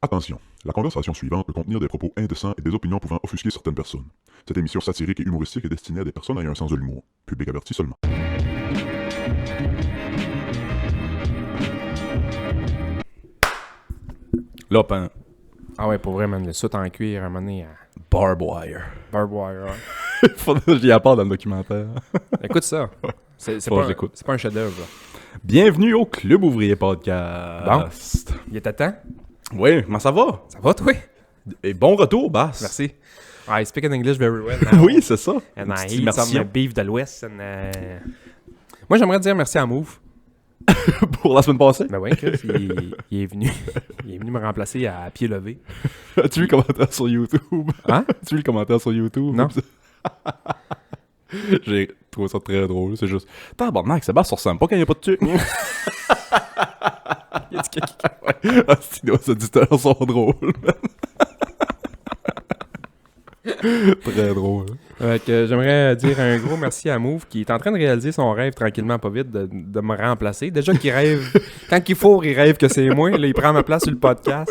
Attention, la conversation suivante peut contenir des propos indécents et des opinions pouvant offusquer certaines personnes. Cette émission satirique et humoristique est destinée à des personnes ayant un sens de l'humour. Public averti seulement. Là, pen. Ah ouais, pour vrai, man, le soute en cuir, à un moment donné, à Barb wire. barbed wire. Ouais. Faudrait que j'y apporte dans le documentaire. Écoute ça. C'est Faut que pas, je l'écoute. c'est pas un chef-d'œuvre. Là. Bienvenue au Club Ouvrier Podcast. Il était temps? Oui, comment ça va? Ça va, toi? Et bon retour, Bass. Merci. I speak in English very well now. Oui, c'est ça. And Une I petite eat immersion. some beef de l'Ouest. Moi, j'aimerais dire merci à Move. Pour la semaine passée. Ben ouais, Chris, il est venu. Il est venu me remplacer à pied levé. As-tu vu le commentaire sur YouTube? Hein? As-tu vu le commentaire sur YouTube? Non. J'ai trouvé ça très drôle. C'est juste, tabarnak, Sébastien, ça ressemble pas quand il n'y a pas de tuque. Il y a du quelqu'un. Ah, c'est nos auditeurs sont drôles. Très drôle. J'aimerais dire un gros merci à Move qui est en train de réaliser son rêve tranquillement pas vite de me remplacer. Déjà qu'il rêve, quand il faut, il rêve que c'est moi. Là, il prend ma place sur le podcast.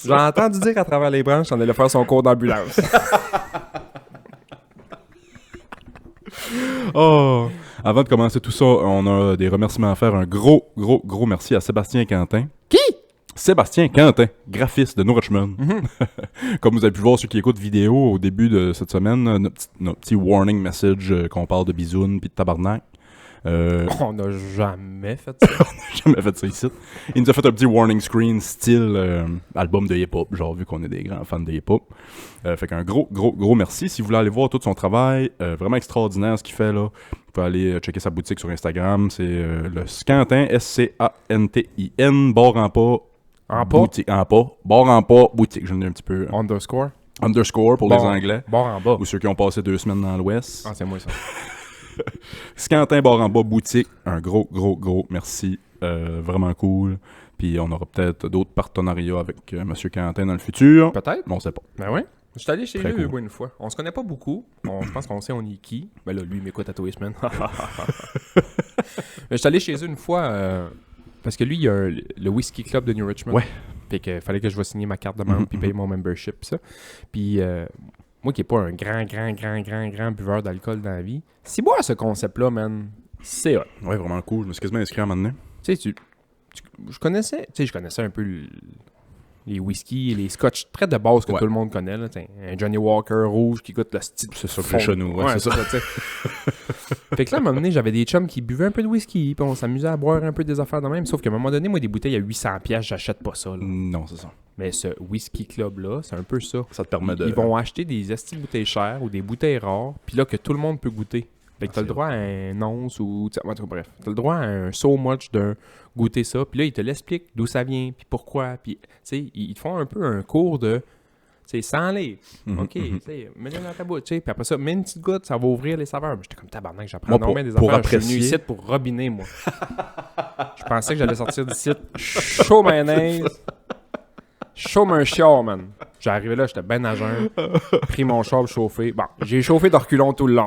J'ai entendu dire à travers les branches qu'on allait faire son cours d'ambulance. Oh! Avant de commencer tout ça, on a des remerciements à faire. Un gros merci à Sébastien Quentin. Qui? Sébastien Quentin, graphiste de New Richmond. Comme vous avez pu voir ceux qui écoutent vidéo au début de cette semaine, notre petit warning message qu'on parle de bisounes pis de tabarnak. On n'a jamais fait ça. Jamais fait ça ici. Il nous a fait un petit warning screen style album de hip-hop, genre vu qu'on est des grands fans de hip-hop. Fait qu'un gros merci. Si vous voulez aller voir tout son travail, vraiment extraordinaire ce qu'il fait là, vous pouvez aller checker sa boutique sur Instagram. C'est le Scantin, S-C-A-N-T-I-N, barre en pas. En pas? Boutique, en pas. Barre en pas, boutique. Je l'ai un petit peu. Underscore? Underscore pour les Anglais. Barre en bas. Ou ceux qui ont passé 2 semaines dans l'Ouest. Ah, c'est moi ça. Scantin barre en bas boutique, un gros merci, vraiment cool. Puis on aura peut-être d'autres partenariats avec Monsieur Quentin dans le futur. Peut-être? Mais on sait pas. Ben ouais. Je suis allé chez Très lui cool. une fois. On se connaît pas beaucoup. Je pense qu'on sait on est qui. Ben là, lui, il m'écoute à tous les semaines. Mais je suis allé chez eux une fois parce que lui, il y a le Whisky Club de New Richmond. Ouais. Fait que fallait que je vais signer ma carte de membre puis payer mon membership pis ça. Puis moi qui est pas un grand buveur d'alcool dans la vie, si boire ce concept-là, man, c'est hot. Ouais, vraiment cool. Je me suis quasiment inscrit à un moment donné. Tu sais, je connaissais un peu les whisky et les scotch très de base que Ouais. tout le monde connaît. Là, un Johnny Walker rouge qui goûte le style. C'est ça que j'ai chez nous. Ouais, c'est ça. tu sais. Fait que là, à un moment donné, j'avais des chums qui buvaient un peu de whisky, puis on s'amusait à boire un peu des affaires de même. Sauf qu'à un moment donné, moi, des bouteilles à 800$, j'achète pas ça. Là. Non, c'est ça. Mais ce whisky club-là, c'est un peu ça. Ça te permet de. Ils vont acheter des estis bouteilles chères ou des bouteilles rares, puis là, que tout le monde peut goûter. Fait que t'as le droit à un once ou... bref, t'as le droit à un so much d'un goûter ça. Puis là, ils te l'expliquent d'où ça vient, puis pourquoi. Puis, tu sais, ils te font un peu un cours de... Tu sais, 100 livres. OK, tu sais, mets-le dans ta bouche, tu sais. Puis après ça, mets une petite goutte, ça va ouvrir les saveurs. J'étais comme tabarnak, j'apprends Moi, énormément des pour affaires. Je suis apprécier- venu ici pour robiner, moi. Je pensais que j'allais sortir d'ici chaud mayonnaise, chaud un chiard, man. J'arrivais là, j'étais ben à jeun, pris mon char chauffé. Bon, j'ai chauffé de reculons tout le long.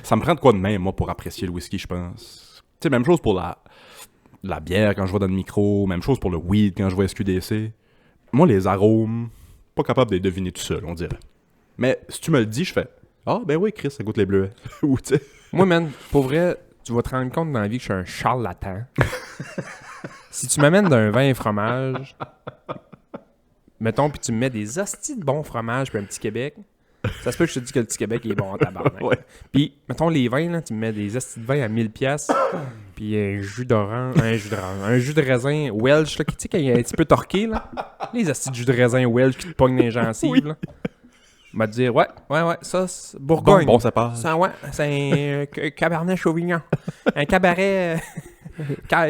Ça me prend de quoi de même, moi, pour apprécier le whisky, je pense. Tu sais, même chose pour la bière quand je vais dans le micro, même chose pour le weed quand je vais à SQDC. Moi, les arômes, pas capable de les deviner tout seul, on dirait. Mais si tu me le dis, je fais ah, ben oui, Chris, ça goûte les bleuets. Ou tu sais. Moi, man, pour vrai, tu vas te rendre compte dans la vie que je suis un charlatan. Si tu m'amènes d'un vin et fromage, mettons, puis tu me mets des hosties de bon fromage puis un petit Québec, ça se peut que je te dise que le petit Québec il est bon en tabarnak. Ouais. Puis, mettons, les vins, là, tu me mets des hosties de vin à 1000$, puis un jus d'orange, un jus de raisin Welch, là, qui, tu sais, qui est un petit peu torqué, là. Les hosties de jus de raisin Welch qui te pognent les gencives, Oui. là. On va te dire, ouais, ça, c'est Bourgogne. Bon, ça passe. Ouais, c'est un cabernet chauvignon. Un cabaret...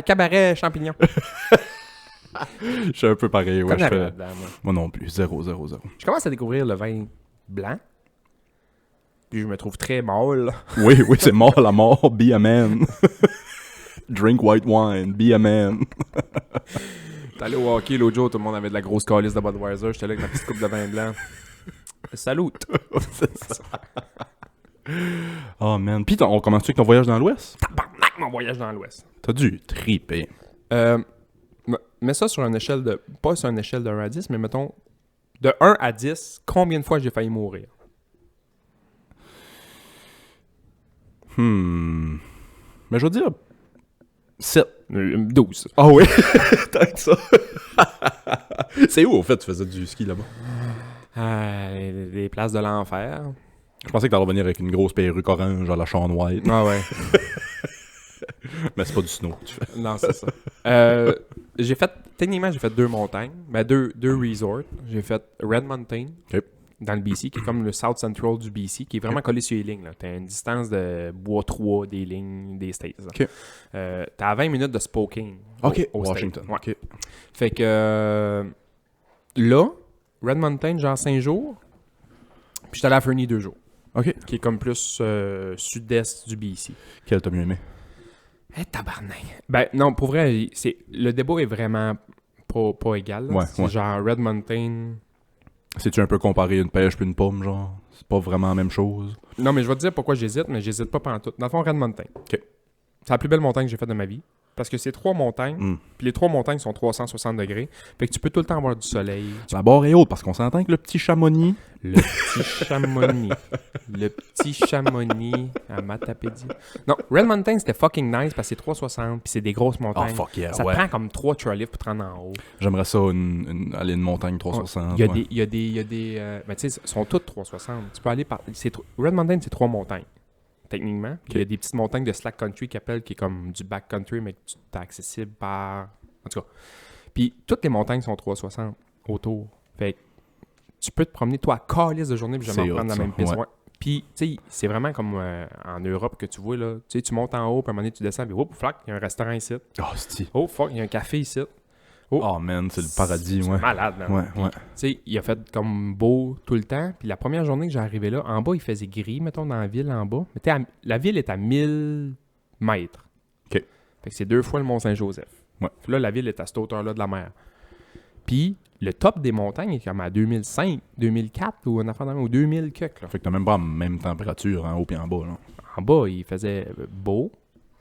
cabaret champignon. Je suis un peu pareil, ouais. Comme Je la fais... là-dedans, moi. Moi non plus, 0. Je commence à découvrir le vin blanc. Puis je me trouve très mâle. Oui, c'est mort la mort, be a man. Drink white wine, be a man. T'es allé au hockey l'autre jour, tout le monde avait de la grosse calice de Budweiser. J'étais là avec ma petite coupe de vin blanc. Salut! Oh man. Pis on commence avec ton voyage dans l'Ouest? Tabarnak, mon voyage dans l'Ouest. T'as dû triper. Mets ça sur une échelle de... Pas sur une échelle de 1 à 10, mais mettons, de 1 à 10, combien de fois j'ai failli mourir? Mais je veux dire 7. 12. Ah oui, tant que ça. C'est où, au fait, tu faisais du ski là-bas? Les places de l'enfer. Je pensais que t'allais revenir avec une grosse perruque orange à la Shaun White. Ah ouais. Mais c'est pas du snow que tu fais. Non, c'est ça. Techniquement, j'ai fait 2 montagnes. Ben, deux resorts. J'ai fait Red Mountain, Ok. dans le BC, qui est comme le South Central du BC, qui est vraiment collé sur les lignes. Là. T'as une distance de bois 3 des lignes des States. Ok. T'as à 20 minutes de Spokane. Ok, au Washington. States. Ouais. Ok. Fait que là, Red Mountain, genre 5 jours. Puis j'étais allé à Fernie 2 jours. Ok. Qui est comme plus sud-est du BC. Quel t'as mieux aimé? Tabarnak. Ben non, pour vrai, le débat est vraiment pas égal. Là. Ouais, C'est ouais. genre Red Mountain. C'est-tu un peu comparé une pêche puis une pomme, genre? C'est pas vraiment la même chose? Non, mais je vais te dire pourquoi j'hésite, mais j'hésite pas pendant tout. Dans le fond, Red Mountain. Ok. C'est la plus belle montagne que j'ai faite de ma vie. Parce que c'est 3 montagnes, puis les 3 montagnes sont 360 degrés. Fait que tu peux tout le temps avoir du soleil. La barre est haute parce qu'on s'entend que le petit Chamonix. Le petit Chamonix. Le petit Chamonix à Matapédia. Non, Red Mountain, c'était fucking nice parce que c'est 360 puis c'est des grosses Oh montagnes. fuck yeah, Ça te ouais. prend comme 3 trailifts pour te rendre en haut. J'aimerais ça aller une montagne 360. Il y a ouais. des ben, tu sais, sont toutes 360. Tu peux aller par... Red Mountain, c'est 3 montagnes, techniquement. Puis il y a des petites montagnes de slack country qui appellent, qui est comme du back country, mais que tu es accessible par... En tout cas. Puis toutes les montagnes sont 360 autour. Fait que tu peux te promener, toi, à calice de journée, puis jamais C'est reprendre hot, la même ça, piste. ouais. Ouais. Puis, tu sais, c'est vraiment comme en Europe que tu vois, là. Tu sais, tu montes en haut, puis à un moment donné, tu descends, puis whoop, flac, il y a un restaurant ici. Oh, c'est... Oh, fuck, il y a un café ici. Oh man, c'est le paradis, C'est ouais. malade, man. Ouais, Puis, ouais. tu sais, il a fait comme beau tout le temps. Puis la première journée que j'ai arrivé là, en bas, il faisait gris, mettons, dans la ville en bas. Mais la ville est à 1000 mètres. OK. Fait que c'est 2 fois le Mont-Saint-Joseph. Ouais. Puis là, la ville est à cette hauteur-là de la mer. Puis le top des montagnes est comme à 2005, 2004 ou un affaire de même, ou 2000 cucs, là. Fait que t'as même pas la même température en haut et en bas, là. En bas, il faisait beau.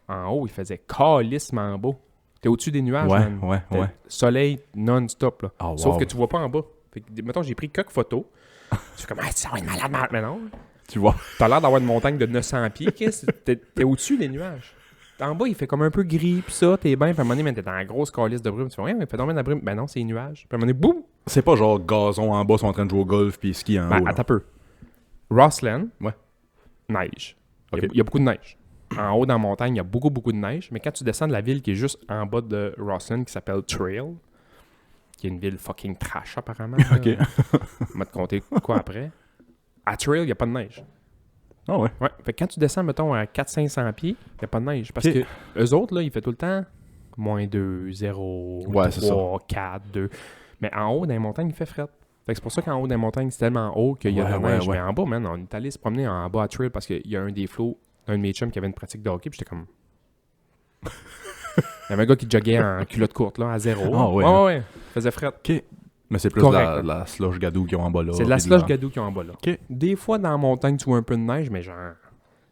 En haut, il faisait calissement beau. T'es au-dessus des nuages, Ouais, man. ouais, T'as ouais. Soleil non-stop, là. Oh, Sauf wow. que tu vois pas en bas. Fait que, mettons, j'ai pris quelques photos. Je suis comme, ça va être malade. Mais non. Tu vois. T'as l'air d'avoir une montagne de 900 pieds. T'es au-dessus des nuages. En bas, il fait comme un peu gris, pis ça, t'es bien. Puis à un moment donné, t'es dans la grosse calice de brume. Tu fais, ouais, mais il fait dormir de la brume. Ben non, c'est les nuages. Puis à un moment donné, boum! C'est pas genre gazon en bas, sont en train de jouer au golf puis ski en Ben, haut. là. attends un peu. Rossland, Ouais. neige. Ok. Il y a beaucoup de neige. En haut dans la montagne, il y a beaucoup de neige. Mais quand tu descends de la ville qui est juste en bas de Rossland, qui s'appelle Trail, qui est une ville fucking trash apparemment. Ok. là. On va te compter quoi après. À Trail, il n'y a pas de neige. Ah ouais. Ouais. Fait que quand tu descends, mettons, à 400-500 pieds, il n'y a pas de neige. Parce Ok. que eux autres, là, il fait tout le temps -2, 0, Ouais, c'est 3, 4, 2. Mais en haut, dans les montagnes, il fait fret. Fait que c'est pour ça qu'en haut, dans les montagnes, c'est tellement haut qu'il y a de la Ouais, neige. ouais. Mais en bas, man, on est allé se promener en bas à Trail parce qu'il y a un des flots d'un de mes chums qui avait une pratique de hockey. Puis j'étais comme. Il y avait un gars qui joguait en culotte courte, là, à 0. Ah ouais, ouais. Il faisait fret. Ok. Mais c'est plus Correct, de la slush gadou qu'ils ont en bas là. C'est de la puis slush gadou qui est en bas, là. Ok. Des fois, dans la montagne, tu vois un peu de neige, mais genre,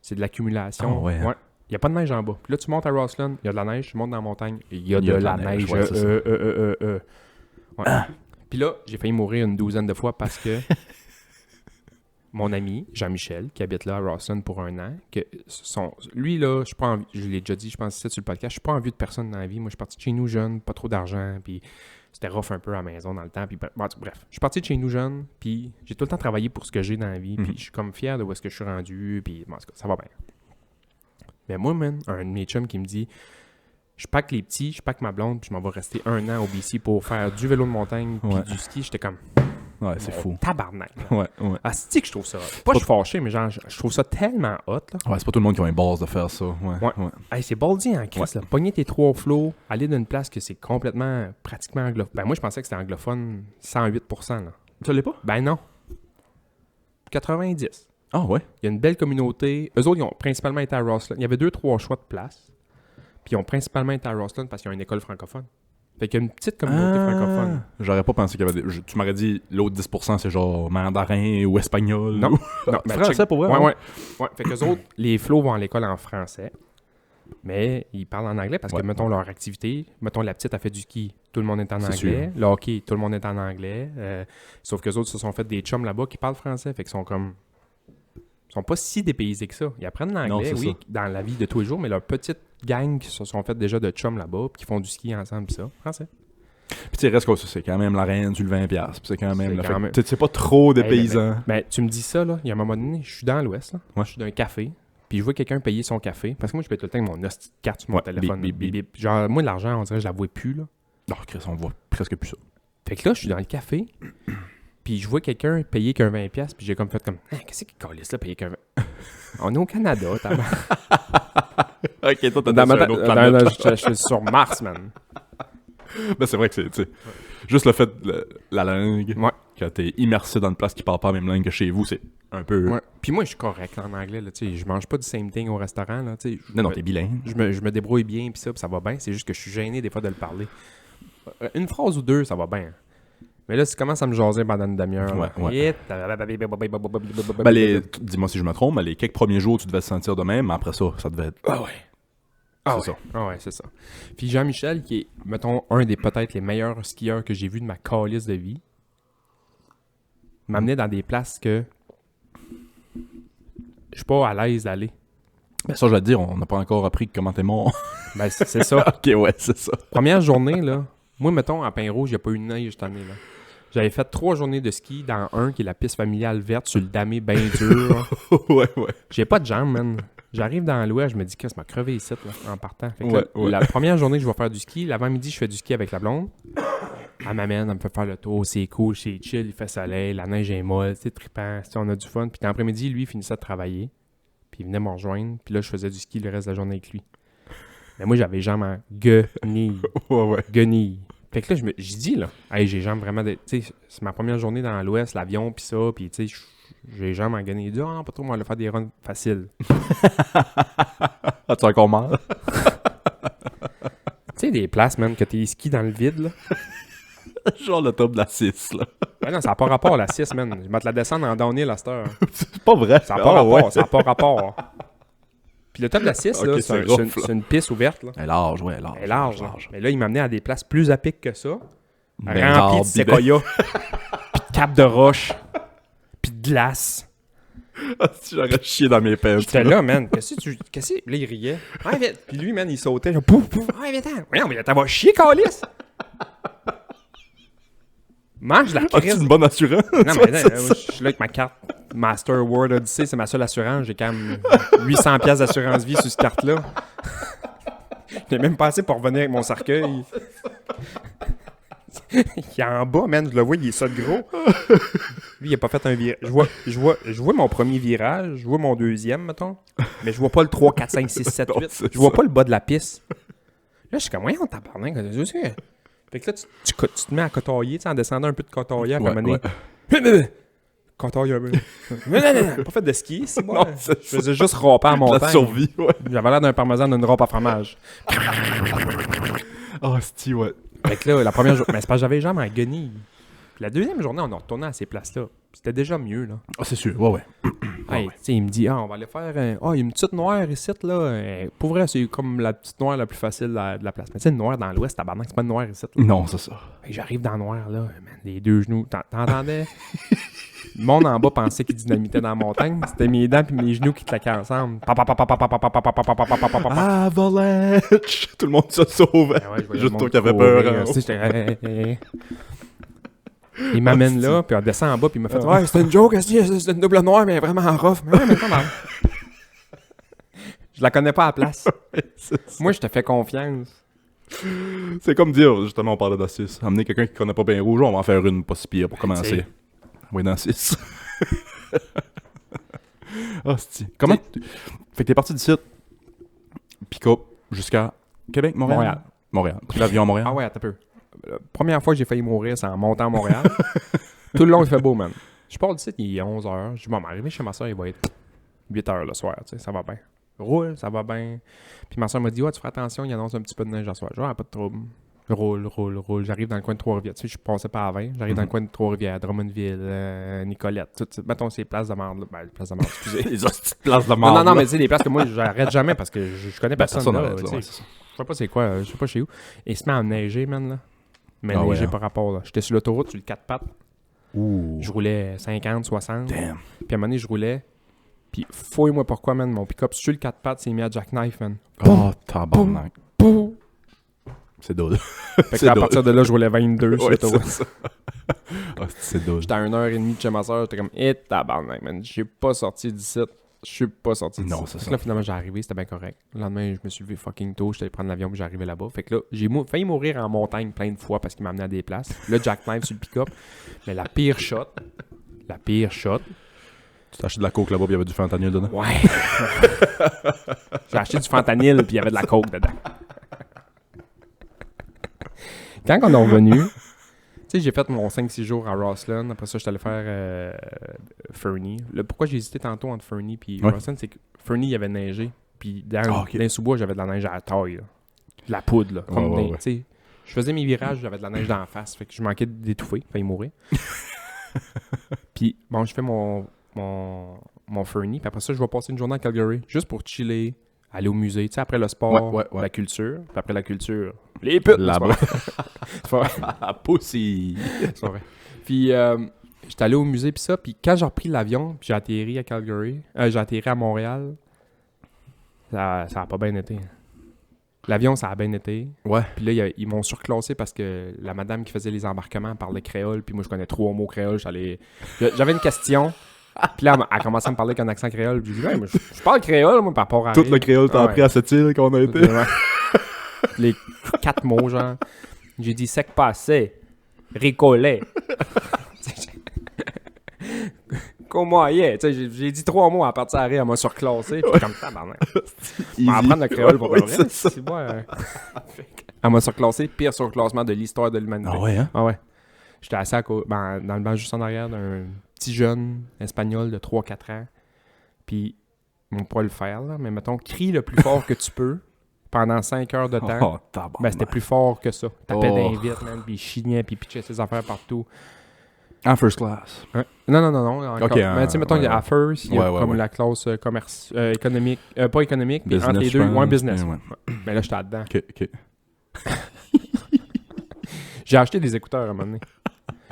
c'est de l'accumulation. Ah ouais, hein. Il n'y a pas de neige en bas. Puis là, tu montes à Rossland, il y a de la neige. Tu montes dans la montagne, il y a de la neige. ouais, c'est ça. Ouais. Puis là, j'ai failli mourir une douzaine de fois parce que mon ami, Jean-Michel, qui habite là à Rossland pour 1 an, lui, là, je l'ai déjà dit, je pense, sur le podcast, je suis pas en vue de personne dans la vie. Moi, je suis parti de chez nous jeune, pas trop d'argent, puis c'était rough un peu à la maison dans le temps. Puis, bref, je suis parti de chez nous jeune, puis j'ai tout le temps travaillé pour ce que j'ai dans la vie, puis je suis comme fier de où est-ce que je suis rendu, puis en tout cas, ça va bien. Mais moi, man, un de mes chums qui me dit, je pack les petits, je pack ma blonde, puis je m'en vais rester 1 an au BC pour faire du vélo de montagne, puis Ouais. du ski. J'étais comme, Ouais, c'est fou. tabarnak. Ouais, ouais. Ah, c'est que je trouve ça hot. Pas je suis fâché, mais genre, je trouve ça tellement hot, là. Ouais, c'est pas tout le monde qui a une base de faire ça. Ouais. Ouais. Ouais. Hey, c'est baldi en crise, là. Pogner tes 3 flots, aller d'une place que c'est complètement, pratiquement anglophone. Ben, moi, je pensais que c'était anglophone 108%, là. Tu l'es pas? Ben non. 90. Ah ouais. Il y a une belle communauté. Eux autres, ils ont principalement été à Rossland. Il y avait 2-3 choix de place. Puis ils ont principalement été à Rossland parce qu'il y a une école francophone. Fait qu'il y a une petite communauté francophone. J'aurais pas pensé qu'il y avait tu m'aurais dit l'autre 10% c'est genre mandarin ou espagnol. Non. ou- Non, mais Français check- pour vrai. Ouais, hein? ouais. Ouais, fait qu'eux autres, les flots vont à l'école en français. Mais ils parlent en anglais parce que, Ouais. mettons, leur activité, mettons, la petite a fait du ski, tout le monde est en C'est anglais. Le hockey, tout le monde est en anglais. Sauf que les autres se sont fait des chums là-bas qui parlent français. Fait qu'ils sont comme. Ils sont pas si dépaysés que ça. Ils apprennent Non, l'anglais, c'est oui, ça. dans la vie de tous les jours, mais leur petite gang qui se sont fait déjà de chums là-bas, puis qui font du ski ensemble, pis ça. Français. Puis tu sais, reste que ça, c'est quand même la reine du 20$. Puis c'est quand même. C'est Là, quand fait que, même- tu sais, c'est pas trop des Hey, paysans. Mais tu me dis ça, là, il y a un moment donné, je suis dans l'Ouest, là. Ouais. Je suis dans un café, puis je vois quelqu'un payer son café. Parce que moi, je paye tout le temps avec mon hostie de carte sur mon Ouais, téléphone. bip, bip, Bip, bip. Genre, moi, l'argent, on dirait que je la vois plus, là. Non, Chris, on voit presque plus ça. Fait que là, je suis dans le café, puis je vois quelqu'un payer qu'un 20$, puis j'ai comme fait comme, ah, qu'est-ce qu'il calisse là, payer qu'un 20$? On est au Canada, Ok, toi, dans ma tête, je suis sur Mars, man. Ben, c'est vrai que c'est, tu sais, juste le fait de la langue, Ouais. quand t'es immersé dans une place qui parle pas la même langue que chez vous, c'est un peu... Ouais. Puis moi, je suis correct là, en anglais, là, tu sais, je mange pas du same thing au restaurant, là, tu sais. Non, t'es bilingue. Je me débrouille bien, puis ça va bien. C'est juste que je suis gêné des fois de le parler. Une phrase ou deux, ça va bien. Mais là, si tu commences à me jaser pendant une demi-heure, Ouais, là, ouais. hit, Ben, dis-moi si je me trompe, mais les quelques premiers jours, tu devais te sentir de même, mais après ça, ça devait être... Ah ouais. Ah C'est ouais. ça. Ah ouais, c'est ça. Puis Jean-Michel, qui est, mettons, un des peut-être les meilleurs skieurs que j'ai vu de ma calice de vie, m'amenait dans des places que je suis pas à l'aise d'aller. Ben ça, je vais te dire, on n'a pas encore appris comment t'es mort. Ben, c'est ça. Ok, ouais, c'est ça. Première journée, là, moi, mettons, à Pain-Rouge, il n'y a pas eu de neige cette année, là. J'avais fait 3 journées de ski dans un qui est la piste familiale verte sur le damé bien dur. ouais. J'ai pas de jambes, man. J'arrive dans l'ouest, je me dis que ça m'a crevé ici, là, en partant. Fait que Ouais, là, ouais. la première journée, je vais faire du ski. L'avant-midi, je fais du ski avec la blonde. Elle m'amène, elle me fait faire le tour. C'est cool, c'est chill, il fait soleil, la neige est molle, c'est trippant, on a du fun. Puis l'après-midi, lui, il finissait de travailler. Puis il venait me rejoindre. Puis là, je faisais du ski le reste de la journée avec lui. Mais moi, j'avais les jambes en guenilles. Ouais. Guenilles. Fait que là, je dis, là, hey, j'ai les jambes vraiment... Tu sais, c'est ma première journée dans l'Ouest, l'avion, puis ça, puis tu sais, j'ai les jambes en guenilles. Il dit, ah, non, pas trop, on va aller faire des runs faciles. As-tu encore mal? Tu sais, des places, man, que t'es ski dans le vide, là. Genre le top de la 6, là. Ben non, ça n'a pas rapport à la 6, man. Je vais te la descendre en downhill à cette heure. C'est pas vrai. Ça n'a pas rapport, ça n'a pas rapport. Puis le top de la 6, Ok, là, c'est c'est rough, là. une piste ouverte, là. Elle est large, ouais, large. Elle est large, là. Mais là, il m'amenait à des places plus à pic que ça. Ben, Remplies de large, séquoias, puis de capes de roche, puis de glace. J'aurais chié dans mes pants. J'étais là, man. Qu'est-ce que là, il riait. Ouais, vite. Puis lui, man, il sautait. Genre, pouf, pouf. Ouais, viens-t'en. Voyons, mais t'as va chier, calice. Mange la As-tu crise. une bonne assurance? Non, mais là, je suis là avec ma carte Master World Odyssey. C'est ma seule assurance. J'ai quand même 800$ d'assurance vie sur cette carte-là. J'ai même pas assez pour revenir avec mon cercueil. Il est en bas, man. Je le vois, il est ça de gros. Lui, il a pas fait un virage. Je vois mon premier virage. Je vois mon deuxième, mettons. Mais je vois pas le 3, 4, 5, 6, 7, Non, 8. c'est Je vois ça. pas le bas de la piste. Là, je suis comme, voyons, tabarnak. Fait que là, tu te mets à cotailler, tu sais, en descendant un peu de cotailler, Ouais, à un moment donné. Cotailler un peu. Non, pas fait de ski, c'est bon. Non, c'est Je faisais juste ramper en montagne. La survie, ouais. J'avais l'air d'un parmesan d'une rampe à fromage. Oh, c'est ouais. Fait que là, la première journée, mais c'est parce que j'avais les jambes en guenilles. Puis la deuxième journée, on est retourné à ces places-là. C'était déjà mieux, là. Ah, c'est sûr, ouais. Hey, tu sais, il me dit, on va aller faire il y a une petite noire ici, là. Pour vrai, c'est comme la petite noire la plus facile de la place. Mais tu sais, une noire dans l'ouest, tabarnak, c'est pas une noire ici, là. Non, c'est ça. Fait que j'arrive dans le noir, là, man, les deux genoux. T'entendais? Le monde en bas pensait qu'il dynamitait dans la montagne. C'était mes dents puis mes genoux qui claquaient ensemble. Avalanche! Tout le monde se sauve. Ah ouais, je voyais le Juste monde toi qui avais courir, peur. Hein. tu sais, j'étais, il m'amène là, puis on descend en bas, puis il m'a fait ouais, c'était une joke, c'est une double noire, mais vraiment rough. Mais ouais, mais comment? Je la connais pas à la place. Moi, je te fais confiance. C'est comme dire, justement, on parlait d'Assis. Amener quelqu'un qui connaît pas bien rouge, on va en faire une pas si pire pour commencer. T'sais. Oui, dans 6. Ah, c'est comment fait que t'es parti d'ici, pick-up, jusqu'à Québec, Montréal? Montréal. Pris l'avion à Montréal? Ah ouais, attends un peu. La première fois que j'ai failli mourir, c'est en montant à Montréal. Tout le long, il fait beau, man. Je pars d'ici, il est 11h. Je dis, bon, m'arriver chez ma soeur, il va être 8h le soir, tu sais, ça va bien. Roule, ça va bien. Puis ma soeur m'a dit, ouais, tu feras attention, il annonce un petit peu de neige ce soir. Genre, pas de trouble. Roule. J'arrive dans le coin de Trois-Rivières. Tu sais, je passais pas à 20. J'arrive dans le coin de Trois-Rivières, Drummondville, Nicolette. Mettons, ces places de merde. Ben, places de merde, excusez. Les hosties de places de Non, marde. mais tu sais, des places que moi, j'arrête jamais parce que je connais personne. personne Là, n'arrête, tu là, sais. ouais, c'est ça. Je sais pas c'est quoi, je sais pas chez où. Et il se met à neiger, man, là. Mais Ah ouais, neiger hein. par rapport, là. J'étais sur l'autoroute, sur le 4 pattes. Ouh. Je roulais 50, 60. Damn. Puis à un moment donné, je roulais. Puis fouille-moi pourquoi, man. Mon pick-up sur le 4 pattes s'est mis à jackknife, man. Oh, tabarnak. Boum! C'est dole. Fait que C'est là, à drôle. partir de là, je roulais 22 sur Ouais, l'autoroute. c'est ça. Ah, c'est dole. J'étais à 1h30 de chez ma soeur. J'étais comme, tabarnak, man. J'ai pas sorti d'ici. Je suis pas sorti d'ici. Non, c'est Fait que ça. là, finalement, j'ai arrivé. C'était bien correct. Le lendemain, je me suis levé fucking tôt. J'étais allé prendre l'avion puis j'arrivais là-bas. Fait que là, j'ai failli mourir en montagne plein de fois parce qu'il m'a amené à des places. Là, jackknife sur le pick-up. Mais la pire shot. Tu t'as acheté de la coke là-bas, puis il y avait du fentanyl dedans. Ouais. J'ai acheté du fentanyl puis il y avait de la coke dedans. Quand on est revenu, tu sais, j'ai fait mon 5-6 jours à Rossland. Après ça, j'étais allé faire Fernie. Pourquoi j'ai hésité tantôt entre Fernie et Ouais. Rossland, c'est que Fernie, il y avait neigé. Puis dans ok. les sous-bois, j'avais de la neige à la taille. Là. De la poudre, là. Comme Ouais, des- ouais. tu sais, je faisais mes virages, j'avais de la neige dans la face. Fait que je manquais d'étouffer. Failli mourir. Puis, bon, je fais mon Fernie. Puis après ça, je vais passer une journée à Calgary. Juste pour chiller, aller au musée. Tu sais, après le sport, Ouais. la culture. Puis après la culture, les putes. Là-bas. C'est pas vrai. Ah, pussy. C'est pas vrai. Puis, j'étais allé au musée, puis ça. Puis quand j'ai repris l'avion, puis j'ai atterri à Calgary, j'ai atterri à Montréal, ça a pas bien été. L'avion, ça a bien été. Ouais. Puis là, ils m'ont surclassé parce que la madame qui faisait les embarquements parlait créole. Puis moi, je connais 3 mots créole. J'avais une question. Puis là, elle a commencé à me parler avec un accent créole. Puis j'ai dit, ouais, mais je parle créole, moi, par rapport à. Tout le créole t'as Ah, appris ouais. à cette île qu'on a été. Ouais. Les 4 mots, genre. J'ai dit sec passé, ricolet. Comment y est? J'ai dit 3 mots à partir de rire, elle m'a surclassé. Puis comme ça, on va apprendre le créole pour Oui, vrai. c'est ça. C'est bon, elle m'a surclassé, pire surclassement de l'histoire de l'humanité. Ah ouais, hein? Ah ouais. J'étais assis dans le banc juste en arrière d'un petit jeune espagnol de 3-4 ans. Puis, on pourrait le faire, là, mais mettons, crie le plus fort que tu peux pendant 5 heures de temps. Oh, tabarnak. Ben, c'était plus fort que ça. Tapait Oh. d'invite, man, puis il chignait, puis il pitchait ses affaires partout. En first class. Ouais. Non, encore. Ok, Mais tu sais, mettons, il y a ouais. à first, il y a Ouais, comme ouais. la classe économique, pas économique, mais Business, entre les je deux, pense. ouais, business. Ouais. Mais là, j'étais là-dedans. Ok. J'ai acheté des écouteurs à un moment donné.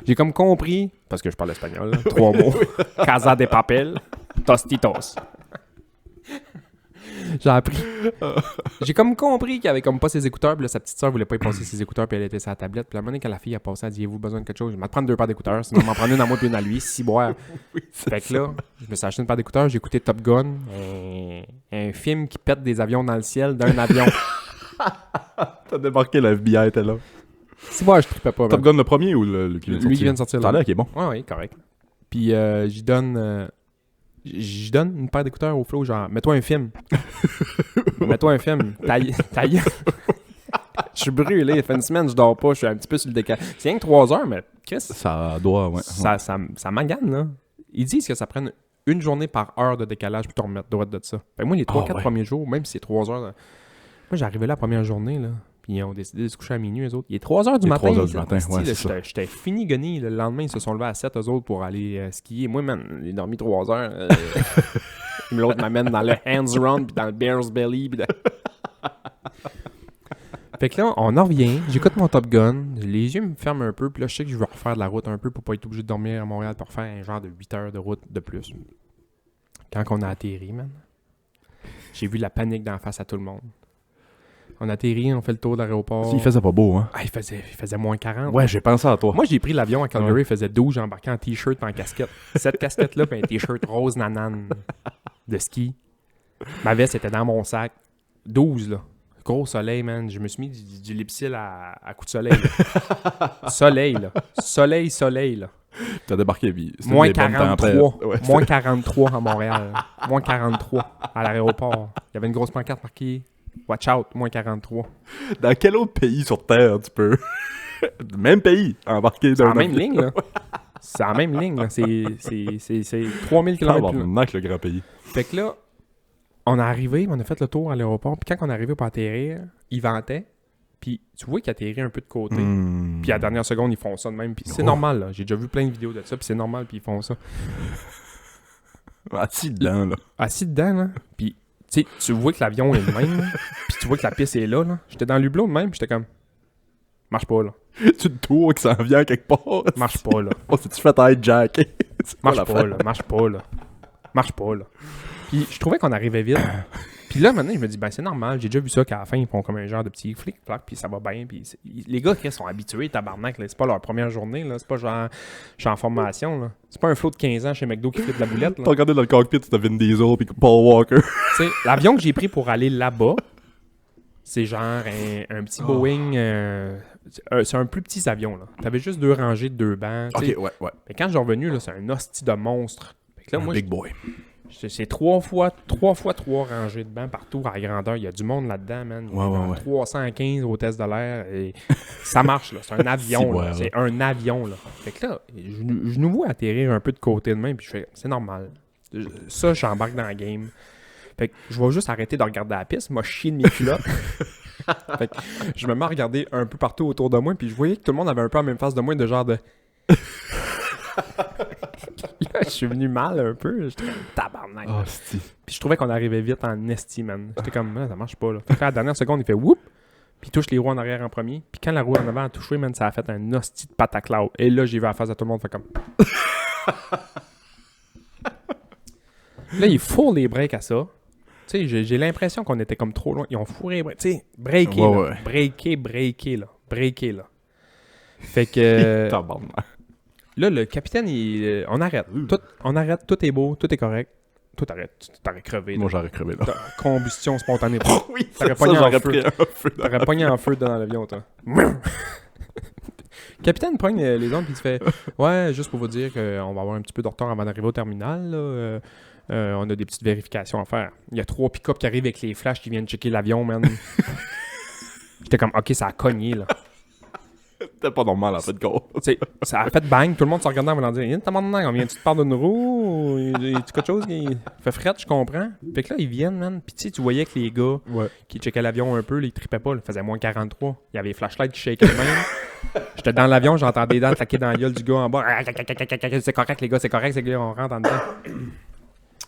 J'ai comme compris, parce que je parle espagnol, là, 3 mots. Casa de papel, tostitos. J'ai appris. J'ai comme compris qu'il y avait comme pas ses écouteurs, puis là, sa petite soeur voulait pas y passer ses écouteurs, puis elle était sur la tablette. Puis à un moment donné, quand la fille a passé, elle dit, avez-vous besoin de quelque chose? Je vais te prendre 2 paires d'écouteurs, sinon je vais m'en prendre une à moi puis une à lui, si boire. Fait que là, je me suis acheté une paire d'écouteurs, j'ai écouté Top Gun, un film qui pète des avions dans le ciel d'un avion. T'as débarqué, la FBI était là. Si boire, je trippais pas. Top man. Gun le premier ou le qui vient de sortir? Lui qui vient de sortir Ça a là. l'air qui est bon. Ouais, correct. Puis j'y donne une paire d'écouteurs au flow, genre, mets-toi un film. Mets-toi un film. Taille. Je suis brûlé, il fait une semaine, je dors pas, je suis un petit peu sur le décalage. C'est rien que 3 heures, mais Chris, Ça doit, ouais. ça magane, là. Ils disent que ça prenne une journée par heure de décalage pour te remettre droite de ça. Fait que moi, les 3-4 ouais. premiers jours, même si c'est 3 heures, là, moi, j'arrivais là la première journée, là. Puis ils ont décidé de se coucher à minuit, eux autres. Il est 3 heures du Il est matin. 3 heures du matin, Esti, ouais, là, c'est ça. j'étais fini gunny. Le lendemain, ils se sont levés à 7, eux autres, pour aller skier. Moi, man, j'ai dormi 3 heures. L'autre m'amène dans le hands run, puis dans le bear's belly. Puis Fait que là, on en revient. J'écoute mon Top Gun. Les yeux me ferment un peu. Puis là, je sais que je vais refaire de la route un peu pour pas être obligé de dormir à Montréal pour faire un genre de 8 heures de route de plus. Quand on a atterri, man, j'ai vu la panique d'en face à tout le monde. On a atterri, on fait le tour de l'aéroport. Il faisait pas beau, hein? Ah, il faisait moins 40. Ouais, j'ai pensé à toi. Moi, j'ai pris l'avion à Calgary, il faisait 12, j'ai embarqué en t-shirt et en casquette. Cette casquette-là, puis un t-shirt rose nanane de ski. Ma veste était dans mon sac. 12, là. Gros soleil, man. Je me suis mis du Lipsil à coup de soleil. Là. Soleil, là. Soleil, là. T'as débarqué, puis c'était Moins des bonnes 43. tempêtes. Ouais, Moins 43 à Montréal. Moins 43 à l'aéroport. Il y avait une grosse pancarte marquée « Watch out, moins 43 ». Dans quel autre pays sur Terre tu peux... Même pays, embarquer C'est dans la même ligne, là. C'est la même ligne, là. C'est 3000 km plus loin. Maintenant que le grand pays. Fait que là, on est arrivé, on a fait le tour à l'aéroport. Puis quand on est arrivé pour atterrir, il ventait. puis tu vois qu'il atterrit un peu de côté. Hmm. Puis à la dernière seconde, ils font ça de même. Puis c'est Oh. normal, là. J'ai déjà vu plein de vidéos de ça, puis c'est normal, puis ils font ça. Assis dedans, là. Assis dedans, là, puis tu vois que l'avion est le même, là, puis tu vois que la piste est là. J'étais dans l'hublot de même, puis j'étais comme... Marche pas, là. Tu te tours que ça en vient quelque part. Marche pas, là. Oh, si tu fais hijacker. Marche pas, là. Marche pas, là. Marche pas, là. Puis je trouvais qu'on arrivait vite. Puis là, maintenant, je me dis, ben c'est normal. J'ai déjà vu ça qu'à la fin, ils font comme un genre de petit flic-flac, puis ça va bien. Puis les gars qui sont habitués, tabarnak, là, c'est pas leur première journée, là. C'est pas genre, je suis en formation, là. C'est pas un flow de 15 ans chez McDo qui flippe la boulette, là. T'as regardé dans le cockpit, c'était Vin Diesel puis Paul Walker. Tu sais, l'avion que j'ai pris pour aller là-bas, c'est genre un petit Boeing. C'est un plus petit avion, là. T'avais juste 2 rangées de 2 bancs. tu sais. Ok, ouais. Mais quand je suis revenu, là, c'est un hostie de monstre. Fait que là, Un moi, big boy. c'est 3 fois 3 rangées de bancs partout à la grandeur. Il y a du monde là-dedans, man. Il y a Ouais. 315 hôtesses de l'air. Et ça marche, là. C'est un avion, Si, là. ouais. C'est un avion, là. Fait que là, je nous vois atterrir un peu de côté de même, puis je fais, c'est normal. Ça, j'embarque dans la game. Fait que je vais juste arrêter de regarder la piste, m'a chié de mes culottes. Fait que je me mets à regarder un peu partout autour de moi, puis je voyais que tout le monde avait un peu la même face de moi, de genre de... Là, je suis venu mal un peu. J'étais comme tabarnak. Oh, c'est... Puis je trouvais qu'on arrivait vite en esti, man. J'étais comme, ah, ça marche pas, là. Fait que à la dernière seconde, il fait whoop, puis il touche les roues en arrière en premier. Puis quand la roue en avant a touché, man, ça a fait un hostie de pataclao. Et là, j'ai vu la face de tout le monde, fait comme... Là, il fourre les breaks à ça. Tu sais, j'ai l'impression qu'on était comme trop loin. Ils ont fourré les breaks. Tu sais, breaké, là. Ouais. Breaké, là. Breaké, là. Fait que... Tabarnak. Là, le capitaine, on arrête. On arrête, tout est beau, tout est correct. Tout arrête, t'aurais crevé. Moi, j'aurais crevé, là. Combustion spontanée. Oui, T'aurais pogné en feu. T'aurais pogné en feu dans l'avion, toi. Capitaine pogne les ondes, puis il se fait ouais, juste pour vous dire qu'on va avoir un petit peu de retard avant d'arriver au terminal. Là, on a des petites vérifications à faire. Il y a 3 pick-up qui arrivent avec les flashs qui viennent checker l'avion, man. J'étais comme, ok, ça a cogné, là. C'était pas normal, en fait, gars. T'sais, ça a fait bang, tout le monde se regardait en voulant dire on vient-tu te parler d'une roue y a quelque chose qui fait fret, je comprends. Fait que là, ils viennent, man. Puis tu voyais que les gars qui checkaient l'avion un peu, ils trippaient pas, ils faisaient moins 43. Il y avait les flashlights qui shakaient même. J'étais dans l'avion, j'entendais des dents claquer dans la gueule du gars en bas. C'est correct, les gars, c'est correct, on rentre en dedans.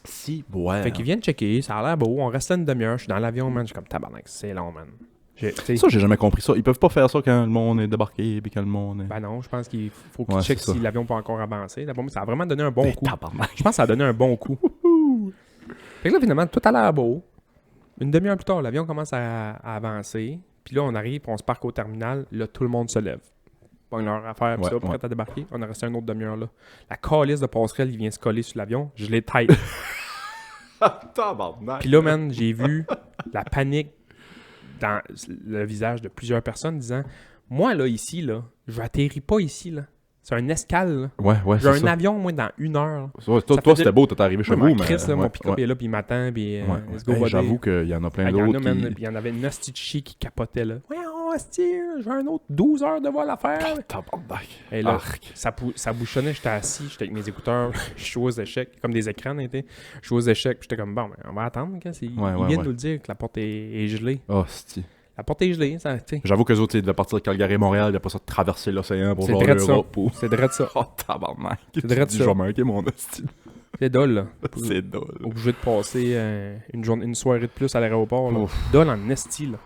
Si, ouais. Fait qu'ils viennent checker, ça a l'air beau, on reste là une demi-heure, je suis dans l'avion, man. Je suis comme tabarnak, c'est long, man. Ça, j'ai jamais compris ça. Ils peuvent pas faire ça quand le monde est débarqué puis quand le monde est... Ben non, je pense qu'il faut qu'ils Ouais, checkent c'est ça. si l'avion peut encore avancer. D'après moi, ça a vraiment donné un bon coup. Tabarnak. Je pense que ça a donné un bon coup. Fait que là, finalement, tout a l'air beau. Une demi-heure plus tard, l'avion commence à avancer. Puis là, on arrive, puis on se parque au terminal. Là, tout le monde se lève. Bon, leur affaire, puis ça, prêt à débarquer. On a resté une autre demi-heure là. La calice de passerelle, il vient se coller sur l'avion. Je l'ai tête. Tabarnak. Puis là, man, j'ai vu la panique dans le visage de plusieurs personnes disant moi, là, ici, là, je atterris pas ici, là. C'est un escale, là. Ouais, J'ai c'est un ça. avion, moi, dans 1 heure. Toi, Ça toi fait c'était beau, t'es arrivé chez vous, mais... Chris, là, mon pick-up est là, puis il m'attend, puis let's go, buddy. J'avoue qu'il y en a plein Il y en a, d'autres man, qui... puis il y en avait une hostie de chi qui capotait, là. Ouais, hostie, j'ai un autre 12 heures de vol à faire. Tabarnak. Et là, ça bouchonnait, j'étais assis, j'étais avec mes écouteurs, je jouais aux échecs, comme des écrans, je jouais aux échecs, puis j'étais comme, bon, on va attendre, ils viennent nous le dire que la porte est gelée. Oh, c'est... La porte est gelée, ça, tu sais. J'avoue qu'eux autres, ils devaient partir de Calgary-Montréal, il a pas ça de traverser l'océan pour C'est voir drôle ça. l'Europe. Ou... C'est drôle ça. Oh, tabarnak. C'est drôle ça. Je vais manquer mon hostie. C'est dole, là. C'est drôle. Obligé de passer une soirée de plus à l'aéroport, là. Ouf. Dole en esti, là.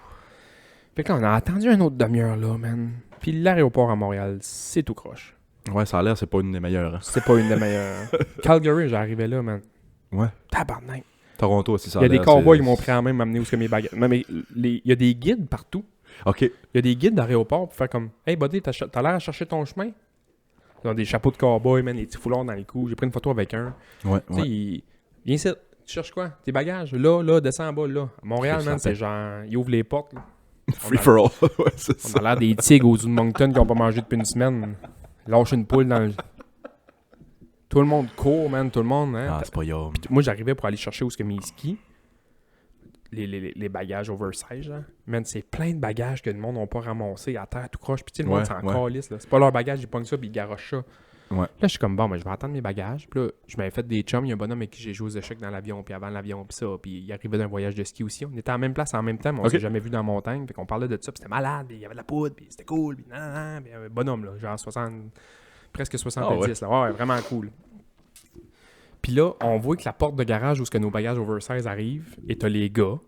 Fait que là, on a attendu un autre demi-heure, là, man. Puis l'aéroport à Montréal, c'est tout croche. Ouais, ça a l'air, c'est pas une des meilleures. Hein. C'est pas une des meilleures. Calgary, j'arrivais là, man. Ouais. Tabarnak. Toronto aussi, ça Il y a a des l'air, cowboys c'est- qui m'ont pris en main, m'amener où est-ce que mes bagages. Mais il y a des guides partout. Ok. Il y a des guides d'aéroport pour faire comme hey, buddy, t'as l'air à chercher ton chemin. Ils ont des chapeaux de cowboy, man, des petits foulards dans les coups. J'ai pris une photo avec un. Ouais, Tu sais, viens ici. Tu cherches quoi? Tes bagages? Là, descends en bas, là. À Montréal, Ça man, c'est fait- genre. Ils ouvrent les portes, là. Free for all. Ouais, c'est On ça. a l'air des tigres aux zoo de Moncton qui ont pas mangé depuis une semaine. Lâche une poule dans le. Tout le monde court, man, tout le monde, hein. Ah, c'est pas yum. Moi, j'arrivais pour aller chercher où est-ce que mes skis. Les bagages oversize, là. Man, c'est plein de bagages que le monde n'a pas ramassé à terre tout croche. Puis tu sais, le monde Ouais, s'en ouais. calisse, là. C'est pas leur bagage, ils pognent ça puis ils garochent ça. Ouais. Là, je suis comme, bon, ben, je vais attendre mes bagages. Puis là, je m'avais fait des chums. Il y a un bonhomme avec qui j'ai joué aux échecs dans l'avion, puis avant l'avion, puis ça. Puis il arrivait d'un voyage de ski aussi. On était en même place en même temps, mais on s'est jamais vu dans la montagne. Fait qu'on parlait de ça, puis c'était malade, puis il y avait de la poudre, puis c'était cool, puis nan. Puis un bonhomme, là, genre 60, presque 70, là. Ouais, vraiment cool. Puis là, on voit que la porte de garage où ce que nos bagages oversize arrivent, et t'as les gars,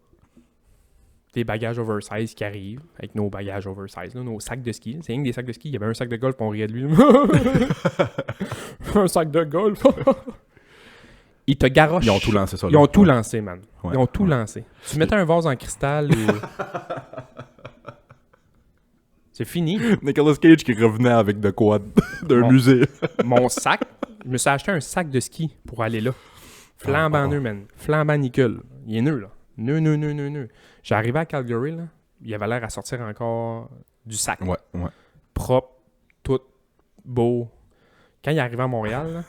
des bagages oversize qui arrivent, avec nos bagages oversize, là, nos sacs de ski. C'est rien que des sacs de ski. Il y avait un sac de golf, on riait de lui. Un sac de golf. Ils te garochent. Ils ont tout lancé ça. Ils ont tout lancé, man. Ouais. Ils ont tout lancé. Tu mettais un vase en cristal ou... C'est fini. Nicolas Cage qui revenait avec de quoi d'un musée. Mon sac, je me suis acheté un sac de ski pour aller là. Flambant nœud, man. Flambant nickel. Il est nœud, là. Nœud. J'ai arrivé à Calgary, là. Il avait l'air à sortir encore du sac. Ouais. Propre, tout beau. Quand il est arrivé à Montréal, là,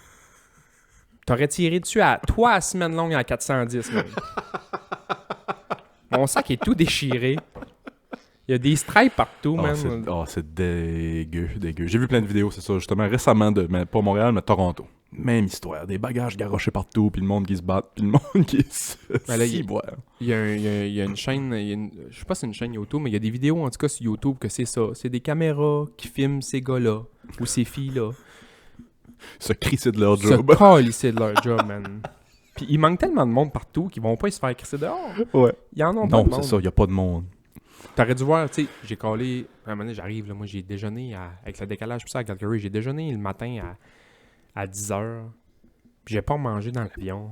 t'aurais tiré dessus à 3 semaines longues à 410, man. Mon sac est tout déchiré. Il y a des stripes partout, man. C'est dégueu. J'ai vu plein de vidéos, c'est ça, justement, récemment, mais pas Montréal, mais Toronto. Même histoire, des bagages garochés partout, puis le monde qui se bat, puis le monde qui se ciboire. Il y a une chaîne, je sais pas si c'est une chaîne YouTube, mais il y a des vidéos en tout cas sur YouTube que c'est ça. C'est des caméras qui filment ces gars-là, ou ces filles-là. Se crisser de leur job. Se calisser de leur job, man. Puis il manque tellement de monde partout qu'ils vont pas se faire crisser dehors. Ouais. Ils en ont pas de Non, monde. c'est ça, il y a pas de monde. T'aurais dû voir, tu sais, j'ai collé, à un moment donné, j'arrive, là, moi j'ai déjeuné avec le décalage, puis ça à Calgary, j'ai déjeuné le matin à 10h, puis j'ai pas mangé dans l'avion.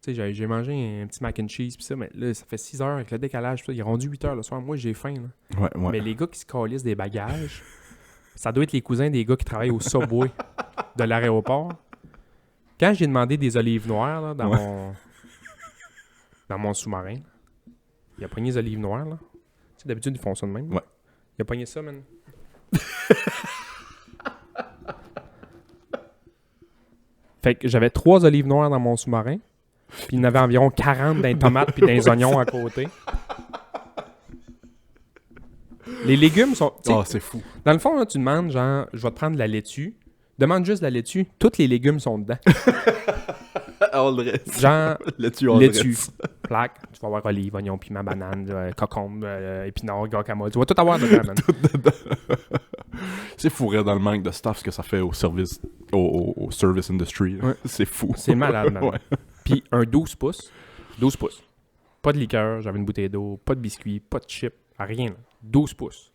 Tu sais, j'ai mangé un petit mac and cheese, puis ça, mais là, ça fait 6h avec le décalage, puis ça, il est rendu 8h le soir, moi j'ai faim, là. Ouais. Mais les gars qui se calissent des bagages, ça doit être les cousins des gars qui travaillent au Subway de l'aéroport. Quand j'ai demandé des olives noires, là, dans mon sous-marin, il a pogné les olives noires, là. Tu sais, d'habitude, ils font ça de même. Ouais. Il a pogné ça, man. Fait que j'avais 3 olives noires dans mon sous-marin. Puis il y en avait environ 40 d'un tomate puis d'un oignon à côté. Les légumes sont... c'est fou. Dans le fond, là, tu demandes, genre, je vais te prendre de la laitue. Demande juste de la laitue. Tous les légumes sont dedans. All the rest. Genre, laitue. plaque. Tu vas avoir olive, oignon, piment, banane, cocombe, épinard, guacamole. Tu vas tout avoir dedans, man. C'est fou, dans le manque de staff, ce que ça fait au service, au service industry. Ouais. C'est fou. C'est malade, man. Ouais. Puis un 12 pouces. 12 pouces. Pas de liqueur, j'avais une bouteille d'eau, pas de biscuits, pas de chips, rien. Là. 12 pouces.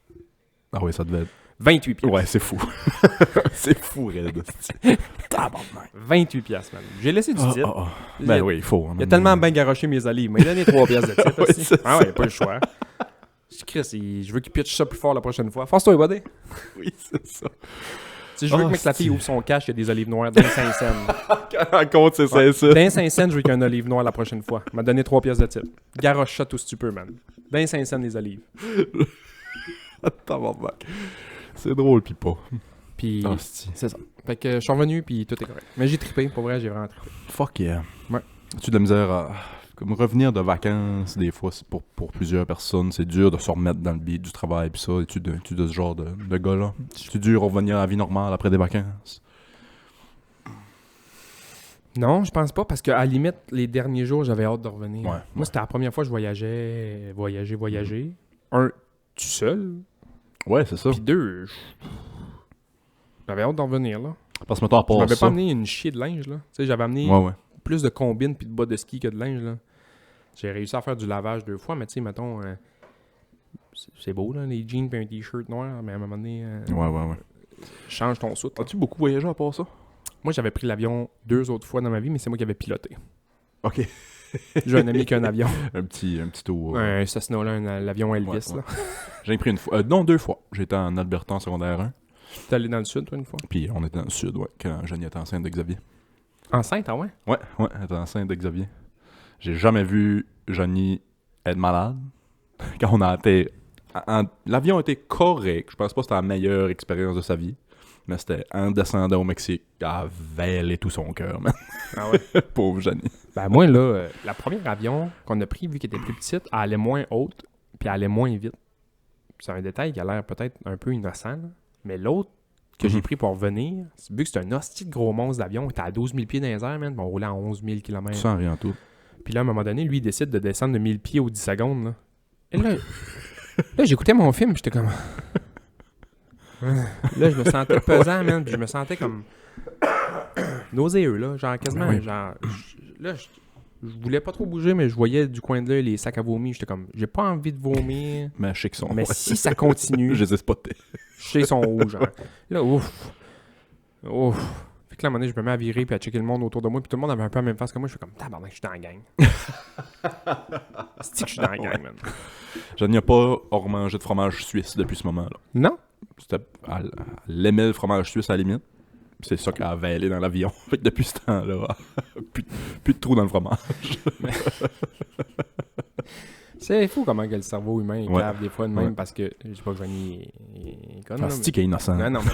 Ah oui, ça devait être... 28 piastres. Ouais, c'est fou. C'est fou, Red. 28 piastres, man. J'ai laissé du titre. Ben oui, il faut. Il a tellement bien garoché mes olives. Il m'a donné 3 piastres de titre. Ouais, aussi. c'est Ah ouais, pas le choix. Je dis, Chris, je veux qu'il pitche ça plus fort la prochaine fois. Force-toi, buddy. Oui, c'est ça. Si je veux que la fille ouvre son cash, il y a des olives noires d'un 5 cents. En compte, c'est ça. D'un 5 cents, je veux qu'il y ait un olive noire la prochaine fois. Il m'a donné 3 piastres de titre. Garoche ça tout ce que tu peux, man. D'un 5 cents, les olives. C'est drôle, pis pas. Puis, c'est ça. Fait que je suis revenu, puis tout est correct. Mais j'ai trippé, pour vrai, j'ai vraiment trippé. Fuck yeah. Ouais. As-tu de la misère à... Comme revenir de vacances, des fois, c'est pour plusieurs personnes, c'est dur de se remettre dans le beat du travail, pis ça. Es-tu de ce genre de gars-là? C'est dur de revenir à la vie normale après des vacances? Non, je pense pas, parce qu'à la limite, les derniers jours, j'avais hâte de revenir. Ouais, Moi, c'était la première fois que je voyageais. Un, tout seul. Ouais, c'est ça. Puis deux, j'avais hâte d'en revenir, là. Parce que, mettons, à Je part m'avais ça... pas amené une chier de linge, là. Tu sais, j'avais amené Ouais. plus de combines puis de bas de ski que de linge, là. J'ai réussi à faire du lavage 2 fois, mais tu sais, mettons, c'est beau, là, les jeans et un t-shirt noir, mais à un moment donné, Ouais. change ton soute. As-tu beaucoup voyagé à part ça? Moi, j'avais pris l'avion 2 autres fois dans ma vie, mais c'est moi qui avais piloté. Ok. J'ai un ami qui a un avion. un petit tour. Un Cessna, là, l'avion Elvis, Ouais. là. J'ai pris une fois. Non, 2 fois. J'étais en Alberta en secondaire 1. T'es allé dans le sud, toi, une fois? Puis on était dans le sud, ouais, quand Jeannie était enceinte de Xavier. Enceinte, ah ouais? Ouais, elle était enceinte de Xavier. J'ai jamais vu Jeannie être malade. Quand on a été... L'avion était correct. Je pense pas que c'était la meilleure expérience de sa vie. Mais c'était en descendant au Mexique, elle a vêlé tout son cœur, man. Ah ouais? Pauvre Jeannie. Ben moi, là, la première avion qu'on a pris, vu qu'elle était plus petite, elle allait moins haute, puis elle allait moins vite. C'est un détail qui a l'air peut-être un peu innocent, là. Mais l'autre, que j'ai pris pour revenir, vu que c'est un hostie de gros monstre d'avion, il était à 12 000 pieds dans les airs, man, puis on roulait à 11 000 km. Sans rien tout. Puis là, à un moment donné, lui, il décide de descendre de 1000 pieds aux 10 secondes. Là. Et là, j'écoutais mon film, j'étais comme... Là, je me sentais pesant, man, puis je me sentais comme... nauséeux, là, genre quasiment, Oui. genre... Là, je voulais pas trop bouger, mais je voyais du coin de l'œil les sacs à vomi, j'étais comme, j'ai pas envie de vomir, Mais je sais qu'ils sont. mais si ça continue, Je les ai spotés. je sais qu'ils sont rouges, genre. Là, ouf. Fait que là, à un moment donné, je me mets à virer puis à checker le monde autour de moi, puis tout le monde avait un peu la même face que moi, je fais comme, tabarnak, je suis dans la gang. C'est que je suis dans la gang, man. Je n'y ai pas remangé de fromage suisse depuis ce moment-là. Non? Elle aimait le fromage suisse à la limite. Puis c'est ça qu'elle a avalé dans l'avion. Fait que depuis ce temps-là, plus de trous dans le fromage. C'est fou comment que le cerveau humain est Ouais. cave des fois de même Ouais. parce que, je dis pas que Johnny est conne, Ah, là, c'est qui est innocent. mais... Non, mais...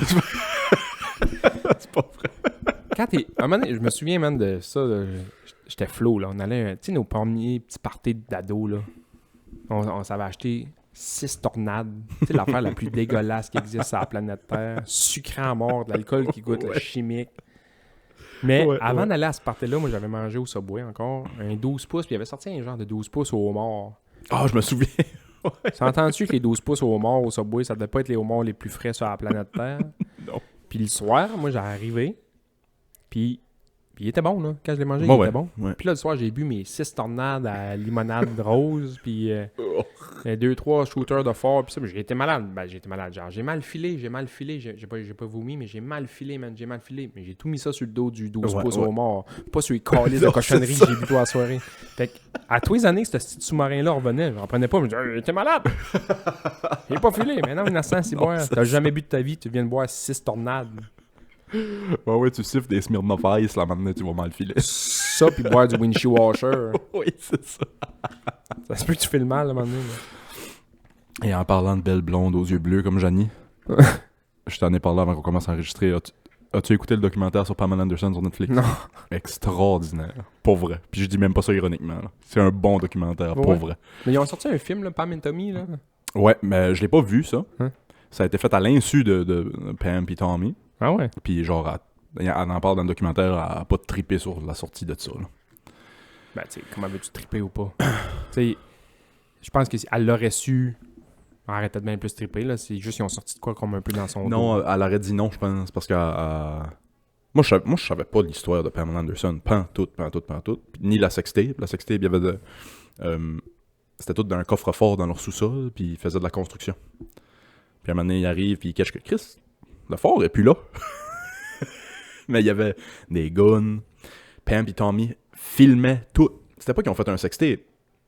C'est pas vrai. Quand t'es... À un moment donné, je me souviens, man, de ça, là, j'étais flow, là. On allait, tu sais, nos premiers petits parties d'ado, là. On s'avait acheté 6 tornades. Tu sais, l'affaire la plus dégueulasse qui existe sur la planète Terre. Sucré à mort, de l'alcool qui goûte le chimique. Mais Ouais, avant ouais. d'aller à ce party-là, moi, j'avais mangé au Subway encore un 12 pouces, puis il avait sorti un genre de 12 pouces au homard. Ah, je me souviens. S'entends-tu que les 12 pouces au homard au Subway, ça devait pas être les homards les plus frais sur la planète Terre? Non. Puis le soir, moi, j'ai arrivé, puis il était bon, là. Quand je l'ai mangé, Ouais, il ouais. était bon. Ouais. Puis là, le soir, j'ai bu mes 6 tornades à limonade rose, puis 2-3 shooters de fort, puis ça, mais j'ai été malade. Ben, j'ai été malade, genre, j'ai mal filé, j'ai pas vomi, mais j'ai mal filé, man, j'ai mal filé. Mais j'ai tout mis ça sur le dos du 12 Ouais, pouces ouais. au mort, pas sur les calices de Non, cochonneries c'est que j'ai bu toute la soirée. Fait que, à tous les années que ce petit sous-marin-là revenait, j'en prenais pas, je me disais, t'es malade! J'ai pas filé, mais non, innocent, c'est Non, boire. c'est T'as jamais bu de ta vie, tu viens de boire 6 tornades. Ouais, tu siffles des Smirnoff Ice, là, maintenant, tu vas mal filer. Ça, puis boire du Winchy Washer. Oui, c'est ça. Ça se peut que tu fais le mal, à un moment donné. là. Et en parlant de belle blonde aux yeux bleus comme Janie, je t'en ai parlé avant qu'on commence à enregistrer. As-tu écouté le documentaire sur Pamela Anderson sur Netflix? Non. Extraordinaire. Pour vrai. Puis je dis même pas ça ironiquement. là. C'est un bon documentaire, pour Ouais. vrai. Mais ils ont sorti un film, là, Pam and Tommy, là. Ouais, mais je l'ai pas vu, ça. Hein? Ça a été fait à l'insu de Pam et Tommy. Ah ouais? Puis genre, elle en parle dans le documentaire, elle a pas trippé sur la sortie de ça. Là. Ben, tu sais, comment veux-tu triper ou pas? Tu sais, je pense qu'elle l'aurait su. Elle aurait peut-être bien plus trippé, là. C'est juste qu'ils ont sorti de quoi comme un peu dans son dos. Non, elle aurait dit non, je pense, parce que moi, je savais pas l'histoire de Pamela Anderson, pantoute. Puis ni la sextape. La sextape, il y avait de... c'était tout dans un coffre-fort dans leur sous-sol, puis ils faisaient de la construction. Puis à un moment donné, il arrive, puis il cache que Chris, le fort est plus là. Mais il y avait des guns. Pam et Tommy filmaient tout. C'était pas qu'ils ont fait un sextape,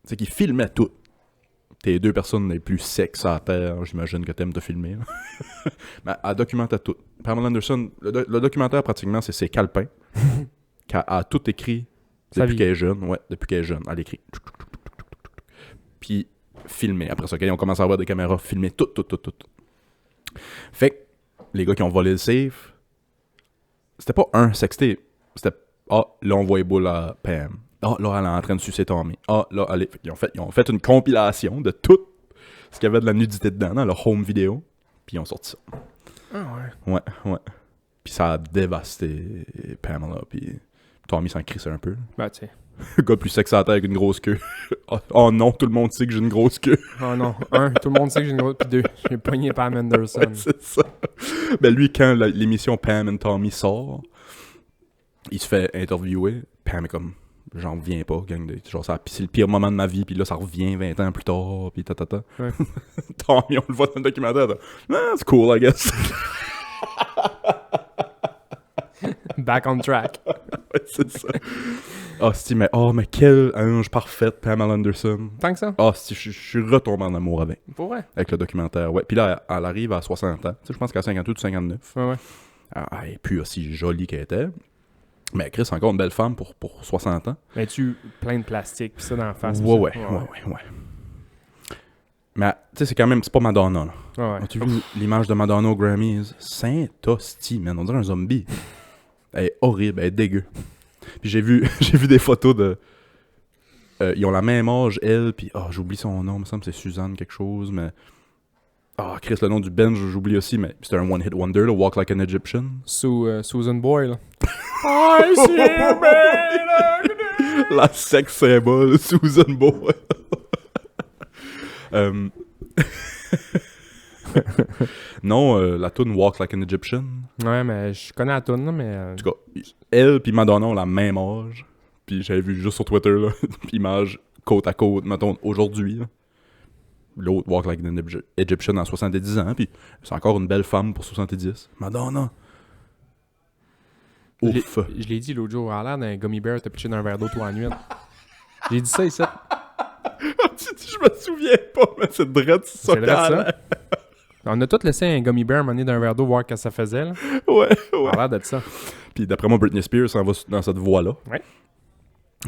c'est qu'ils filmaient tout. T'es les deux personnes les plus sexes à la terre, j'imagine que t'aimes te filmer. Mais elle documentait tout. Pamela Anderson, le documentaire, pratiquement, c'est ses calepins. Qu'elle a tout écrit Sa depuis vie. qu'elle est jeune. Ouais, depuis qu'elle est jeune, elle écrit. Puis filmé. Après ça, quand ils ont commencé à avoir des caméras, filmer tout. Fait que les gars qui ont volé le safe, c'était pas un sextape. C'était là on voit boule à Pam. Là elle est en train de sucer Tommy. Là elle est... Ils ont fait une compilation de tout ce qu'il y avait de la nudité dedans dans leur home vidéo. Puis ils ont sorti ça. Ah ouais. Ouais. Puis ça a dévasté Pamela. Puis Tommy s'en crissait un peu. Ben, tu sais. Le gars plus sexy à la terre avec une grosse queue. Oh non, tout le monde sait que j'ai une grosse queue. Oh non. 1, tout le monde sait que j'ai une grosse. Puis 2, j'ai pogné Pam Anderson. Ouais, c'est ça. Ben lui, quand l'émission Pam and Tommy sort, il se fait interviewer. Pam est comme, j'en reviens pas, gang de... Genre, c'est le pire moment de ma vie, puis là, ça revient 20 ans plus tard, puis ta. Ouais. Tommy, on le voit dans le documentaire. C'est cool, I guess. Back on track. Ouais, c'est ça. Mais quel ange parfaite, Pamela Anderson. Tant que ça. Je suis retombé en amour avec Pour vrai. le documentaire. Ouais. Puis là, elle arrive à 60 ans. Tu sais, je pense qu'à 58 ou 59. Ouais. Elle est plus aussi jolie qu'elle était. Mais Chris, encore une belle femme pour 60 ans. Mais tu plein de plastique, pis ça dans la face. pis Ouais. ça. Mais, tu sais, c'est quand même... C'est pas Madonna, là. Ouais. As-tu vu l'image de Madonna aux Grammys? Saint-hostie, man. On dirait un zombie. Elle est horrible, elle est dégueu. Puis j'ai vu des photos de... ils ont la même âge, elle, puis... j'oublie son nom, il me semble que c'est Suzanne quelque chose, mais... Ah, Chris, le nom du band, j'oublie aussi, mais c'était un one-hit wonder, là, Walk Like an Egyptian. Susan Boyle. Là. I see a man. La sex symbole, Susan Boyle. Non, la tune Walk Like an Egyptian. Ouais, mais je connais la tune, là, mais... En tout cas, elle puis Madonna ont la même âge. Puis j'avais vu juste sur Twitter, là, image côte à côte, mettons, aujourd'hui. Là. L'autre Walk Like an Egyptian à 70 ans, puis c'est encore une belle femme pour 70. Madonna. Ouf. Je l'ai dit l'autre jour, à l'air d'un gummy bear, t'as pitché dans un verre d'eau toi en nuit. J'ai dit ça ici. Je me souviens pas, mais c'est drôle ça. C'est vrai ça. On a tous laissé un gummy bear mener dans un verre d'eau voir ce que ça faisait. Là. Ouais. À l'air de ça. Puis d'après moi, Britney Spears s'en va dans cette voie-là. Ouais.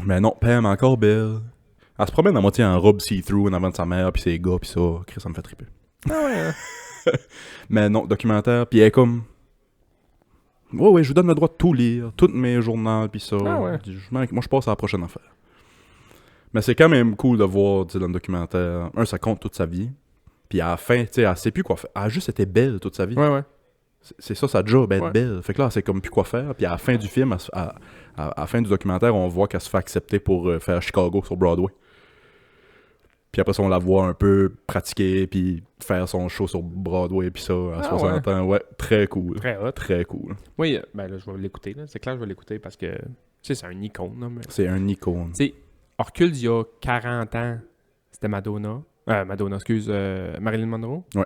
Mais non, Pam, encore belle. Elle se promène à moitié en robe see-through en avant de sa mère, puis ses gars, puis ça. Chris, ça me fait triper. Ah ouais. Mais non, documentaire, puis elle est comme... Ouais, je vous donne le droit de tout lire, tous mes journaux, puis ça. Ah ouais. Moi, je passe à la prochaine affaire. Mais c'est quand même cool de voir, tu sais, dans le documentaire, ça compte toute sa vie. Puis à la fin, tu sais, elle sait plus quoi faire. Elle a juste été belle toute sa vie. Ouais. C'est ça, sa job, être Ouais. belle. Fait que là, elle sait comme plus quoi faire. Puis à la fin du film, à la fin du documentaire, on voit qu'elle se fait accepter pour faire Chicago sur Broadway. Puis après ça, on la voit un peu pratiquer, puis faire son show sur Broadway, puis ça, à 60 ans. Ouais, très cool. Très hot. Très cool. Oui, ben là, je vais l'écouter. Là. C'est clair que je vais l'écouter parce que, tu sais, c'est un icône. Là, mais... C'est un icône. Tu sais, Orcule, il y a 40 ans, c'était Madonna. Marilyn Monroe. Ouais.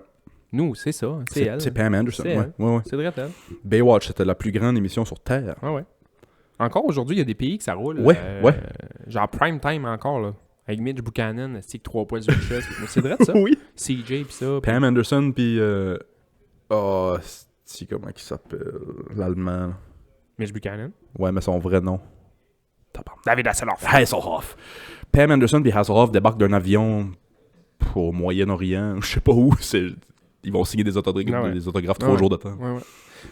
Nous, c'est ça. C'est elle. C'est Pam Anderson. C'est Ouais, elle. ouais. C'est vrai, elle. Baywatch, c'était la plus grande émission sur Terre. Ah ouais. Encore aujourd'hui, il y a des pays que ça roule. Ouais. Genre prime time encore, là. Avec Mitch Buchanan, c'est que 3 poils sur le chest. C'est vrai, ça. Oui. CJ, pis ça. Pam Anderson, puis... comment il s'appelle? L'Allemand. là. Mitch Buchanan. Ouais, mais son vrai nom. David Hasselhoff. Hasselhoff. Pam Anderson puis Hasselhoff débarquent d'un avion au Moyen-Orient, je sais pas où. Ils vont signer des autographes 3 jours de temps. Ouais.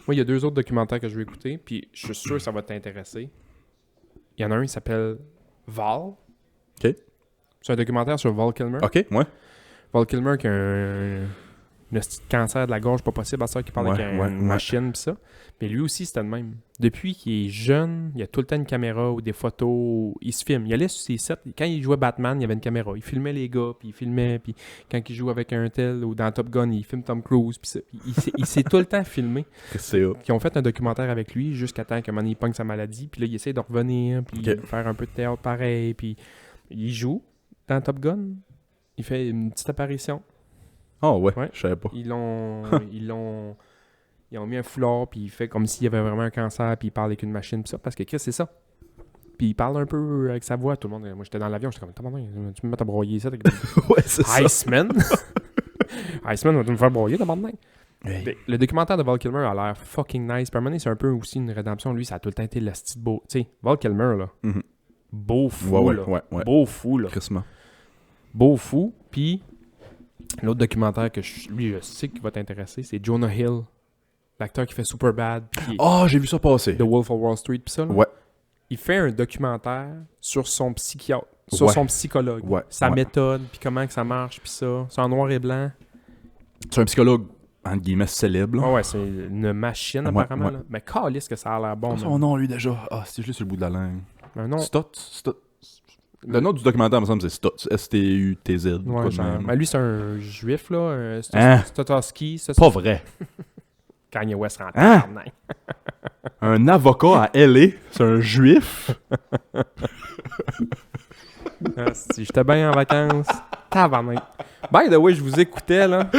Moi, il y a 2 autres documentaires que je vais écouter, puis je suis sûr que ça va t'intéresser. Il y en a un qui s'appelle Val. OK. C'est un documentaire sur Val Kilmer. OK, ouais. Val Kilmer qui a un petit cancer de la gorge pas possible à ça, qui parle avec une machine pis ça. Mais lui aussi, c'était le même. Depuis qu'il est jeune, il a tout le temps une caméra ou des photos. Il se filme. Il allait sur ses sets. Quand il jouait Batman, il y avait une caméra. Il filmait les gars, puis il filmait. Puis quand il joue avec un tel ou dans Top Gun, il filme Tom Cruise. Puis ça. Il s'est tout le temps filmé. C'est eux. Ils ont fait un documentaire avec lui jusqu'à temps qu'à un moment donné, il pogne sa maladie. Puis là, il essaie de revenir, puis faire un peu de théâtre pareil. Puis il joue dans Top Gun. Il fait une petite apparition. Oh ouais, Ouais. je savais pas. Ils ont mis un foulard, puis il fait comme s'il y avait vraiment un cancer, puis il parle avec une machine, puis ça, parce que Chris, c'est ça. Puis il parle un peu avec sa voix, tout le monde. Moi, j'étais dans l'avion, j'étais comme, tu me mets à broyer ça. Ouais, c'est ça. Iceman. Iceman va me faire broyer, tabarnak. Hey. Le documentaire de Val Kilmer a l'air fucking nice. Puis à un moment donné, c'est un peu aussi une rédemption. Lui, ça a tout le temps été le style beau. Tu sais, Val Kilmer, là. Mhm. Beau fou, là. Ouais. Beau fou, là. Crissement. Beau fou. Puis l'autre documentaire que lui, je sais qu'il va t'intéresser, c'est Jonah Hill. L'acteur qui fait Superbad. J'ai vu ça passer. The Wolf of Wall Street, pis ça, là. Ouais. Il fait un documentaire sur son psychiatre, sur son psychologue, sa méthode, puis comment que ça marche, puis ça. C'est en noir et blanc. C'est un psychologue, entre guillemets, célèbre. Ouais, c'est une machine, apparemment. Là. Mais calisse que ça a l'air bon. Son nom, lui, déjà. C'est juste sur le bout de la langue. Un nom. Stott. Le nom du documentaire, me semble, c'est Stott. S-T-U-T-Z. Ouais, mais lui, c'est un juif, là. Stotowski. Pas vrai. Kanye West rentre. Un avocat à L.A., c'est un juif. Si j'étais bien en vacances. Tabarnak. By the way, je vous écoutais, là.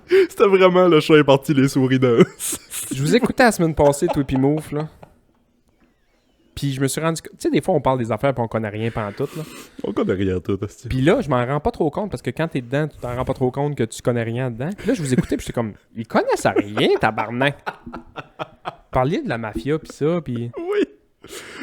C'était vraiment le chat est parti, les souris dansent. Je vous écoutais la semaine passée, toi pis Mouf, là. Puis je me suis rendu... Tu sais, des fois, on parle des affaires pis on connaît rien pantoute, là. On connaît rien tout, hostie. Puis là, je m'en rends pas trop compte parce que quand t'es dedans, tu t'en rends pas trop compte que tu connais rien dedans. Puis là, je vous écoutais pis j'étais comme... Ils connaissent rien, tabarnak. Parliez de la mafia pis ça, pis... Oui.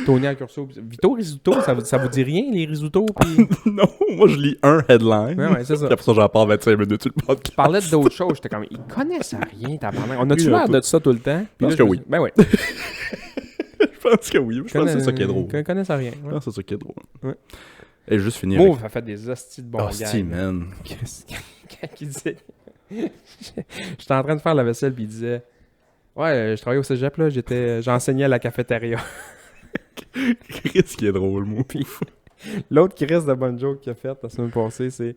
Tony Accurso, Vito Rizzuto, ça vous dit rien, les Rizzuto, pis... Non, moi je lis un headline. Ouais, c'est ça. Puis après ça, j'en parle 25 minutes sur le podcast. Je parlais d'autres choses, j'étais comme... Ils connaissent rien, tabarnak. On a-tu l'air de ça tout le temps? Je pense que oui. Ben ouais. Je pense que oui. Je pense que c'est ça qui est drôle. Ils connaissent rien. Je pense que c'est ça qui est drôle. Ouais. Et juste finir Mauve a fait des hosties de bons gars. Hostie, man. Quand il disait... J'étais en train de faire la vaisselle, puis il disait ouais, je travaillais au cégep, là, j'enseignais à la cafétéria. Qu'est-ce qui est drôle, moi? Puis l'autre qui reste de bonne joke qu'il a faite la semaine passée, c'est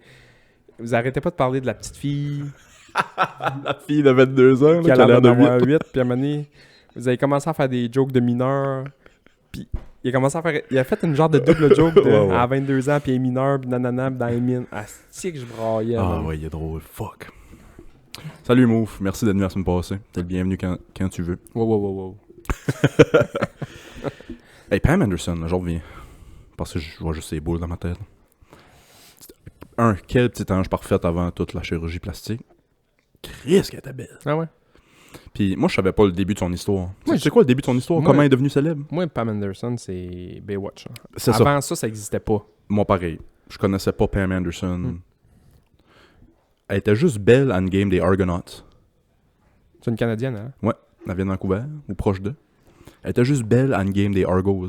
vous arrêtez pas de parler de la petite fille La fille de 22 ans, qui là, a qui a l'air l'air de d'avoir 8. 8, puis à un moment donné, vous avez commencé à faire des jokes de mineurs, puis il a fait une genre de double joke de, Ouais. à 22 ans, puis il est mineur, puis nanana, puis dans les mines. Ah, c'est que je braillais. Ah man. ouais, il est drôle. Fuck. Salut Mouf, merci d'être venu la semaine passée. T'es le bienvenu quand tu veux. Wow. Hey, Pam Anderson, là, j'en reviens. Parce que je vois juste ses boules dans ma tête. Quel petit ange parfait avant toute la chirurgie plastique. Christ qu'elle était belle. Ah ouais? Puis moi, je savais pas le début de son histoire. Moi, C'est quoi le début de son histoire? moi- Comment elle est devenue célèbre? Moi, Pam Anderson, c'est Baywatch. Hein. C'est ça. Avant ça existait pas. Moi, pareil. Je connaissais pas Pam Anderson. Hmm. Elle était juste belle à une game des Argonauts. C'est une Canadienne, hein? Elle vient de Vancouver, ou proche d'eux. Elle était juste belle à une game des Argos.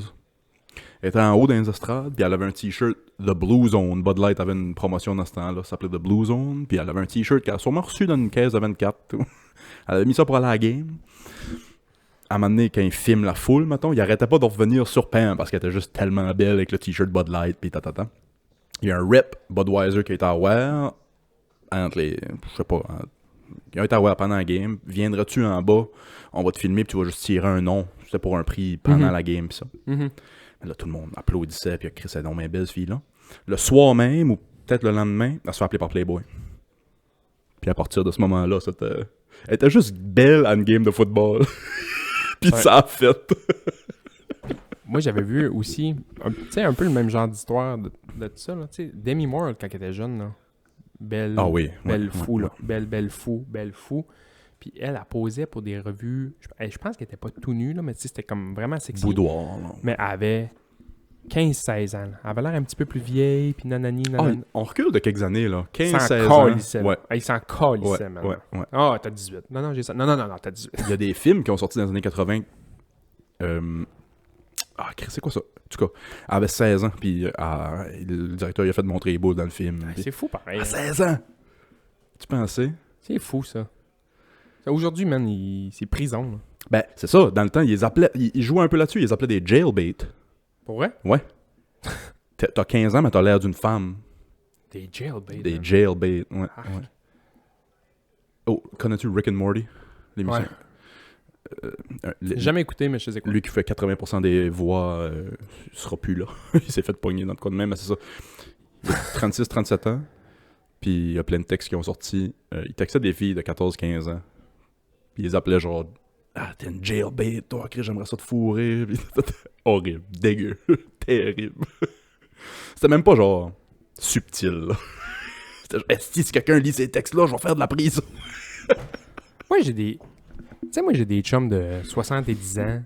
Elle était en haut dans les estrades, puis elle avait un t-shirt The Blue Zone. Bud Light avait une promotion dans ce temps-là, ça s'appelait The Blue Zone. Puis elle avait un t-shirt qu'elle a sûrement reçu dans une caisse de 24. tout. Elle avait mis ça pour aller à la game. À un moment donné, quand il filme la foule, mettons, il arrêtait pas de revenir sur Pam parce qu'elle était juste tellement belle avec le t-shirt Bud Light, puis tatata. Il y a un rep Budweiser qui a été à wear entre les... Je sais pas... Il a été à wear pendant la game. Viendras-tu en bas? On va te filmer, puis tu vas juste tirer un nom. C'était pour un prix pendant Mhm. la game, pis ça. Mhm. Là, tout le monde applaudissait, puis Chris, elle est donc bien belle, cette fille-là. Le soir même, ou peut-être le lendemain, elle se fait appeler par Playboy. Puis à partir de ce moment-là, elle était juste belle à une game de football. Puis Ouais. ça a fait. Moi, j'avais vu aussi, un peu le même genre d'histoire de tout ça. Là. Tu sais, Demi Moore, quand elle était jeune, là, belle, Ah oui. belle ouais, fou, ouais, là. Belle fou. Puis elle posait pour des revues. Je pense qu'elle était pas tout nue, là, mais tu sais, c'était comme vraiment ouais. sexy. Boudoir. Là. Mais elle avait 15-16 ans. Elle avait l'air un petit peu plus vieille, puis nanani, Ah, nanani. on recule de quelques années, là. Il s'en 15-16 ans. calissait. Ouais. Il s'en calissait, Ouais, man. ouais. Ah, t'as 18. Non, j'ai ça. Non, t'as 18. Il y a des films qui ont sorti dans les années 80. Chris, c'est quoi ça? En tout cas, elle avait 16 ans, puis le directeur il a fait montrer les boules dans le film. Puis- C'est fou, pareil. À 16 ans! Tu pensais? C'est fou, ça. Aujourd'hui, man, c'est prison. Là. Ben, c'est ça. Dans le temps, ils jouaient un peu là-dessus. Ils les appelaient des jailbait. Pour vrai? Ouais. T'as 15 ans, mais t'as l'air d'une femme. Des jailbait. Des man. jailbait. Ouais, Ah. ouais. Oh, connais-tu Rick and Morty? L'émission? Ouais. Le- J'ai jamais écouté, mais je sais quoi. Lui qui fait 80% des voix, il sera plus là. Il s'est fait pogner dans le cas de même, mais c'est ça. Il a 36-37 ans. Puis il y a plein de textes qui ont sorti. Il textait des filles de 14-15 ans. Puis ils les appelaient genre ah, t'es une jailbait, toi, Chris, j'aimerais ça te fourrer. Puis, horrible, dégueu, terrible. C'était même pas genre subtil, là. C'était genre, si quelqu'un lit ces textes-là, je vais faire de la prison. Moi, j'ai des... Tu sais, moi, j'ai des chums de 70 ans.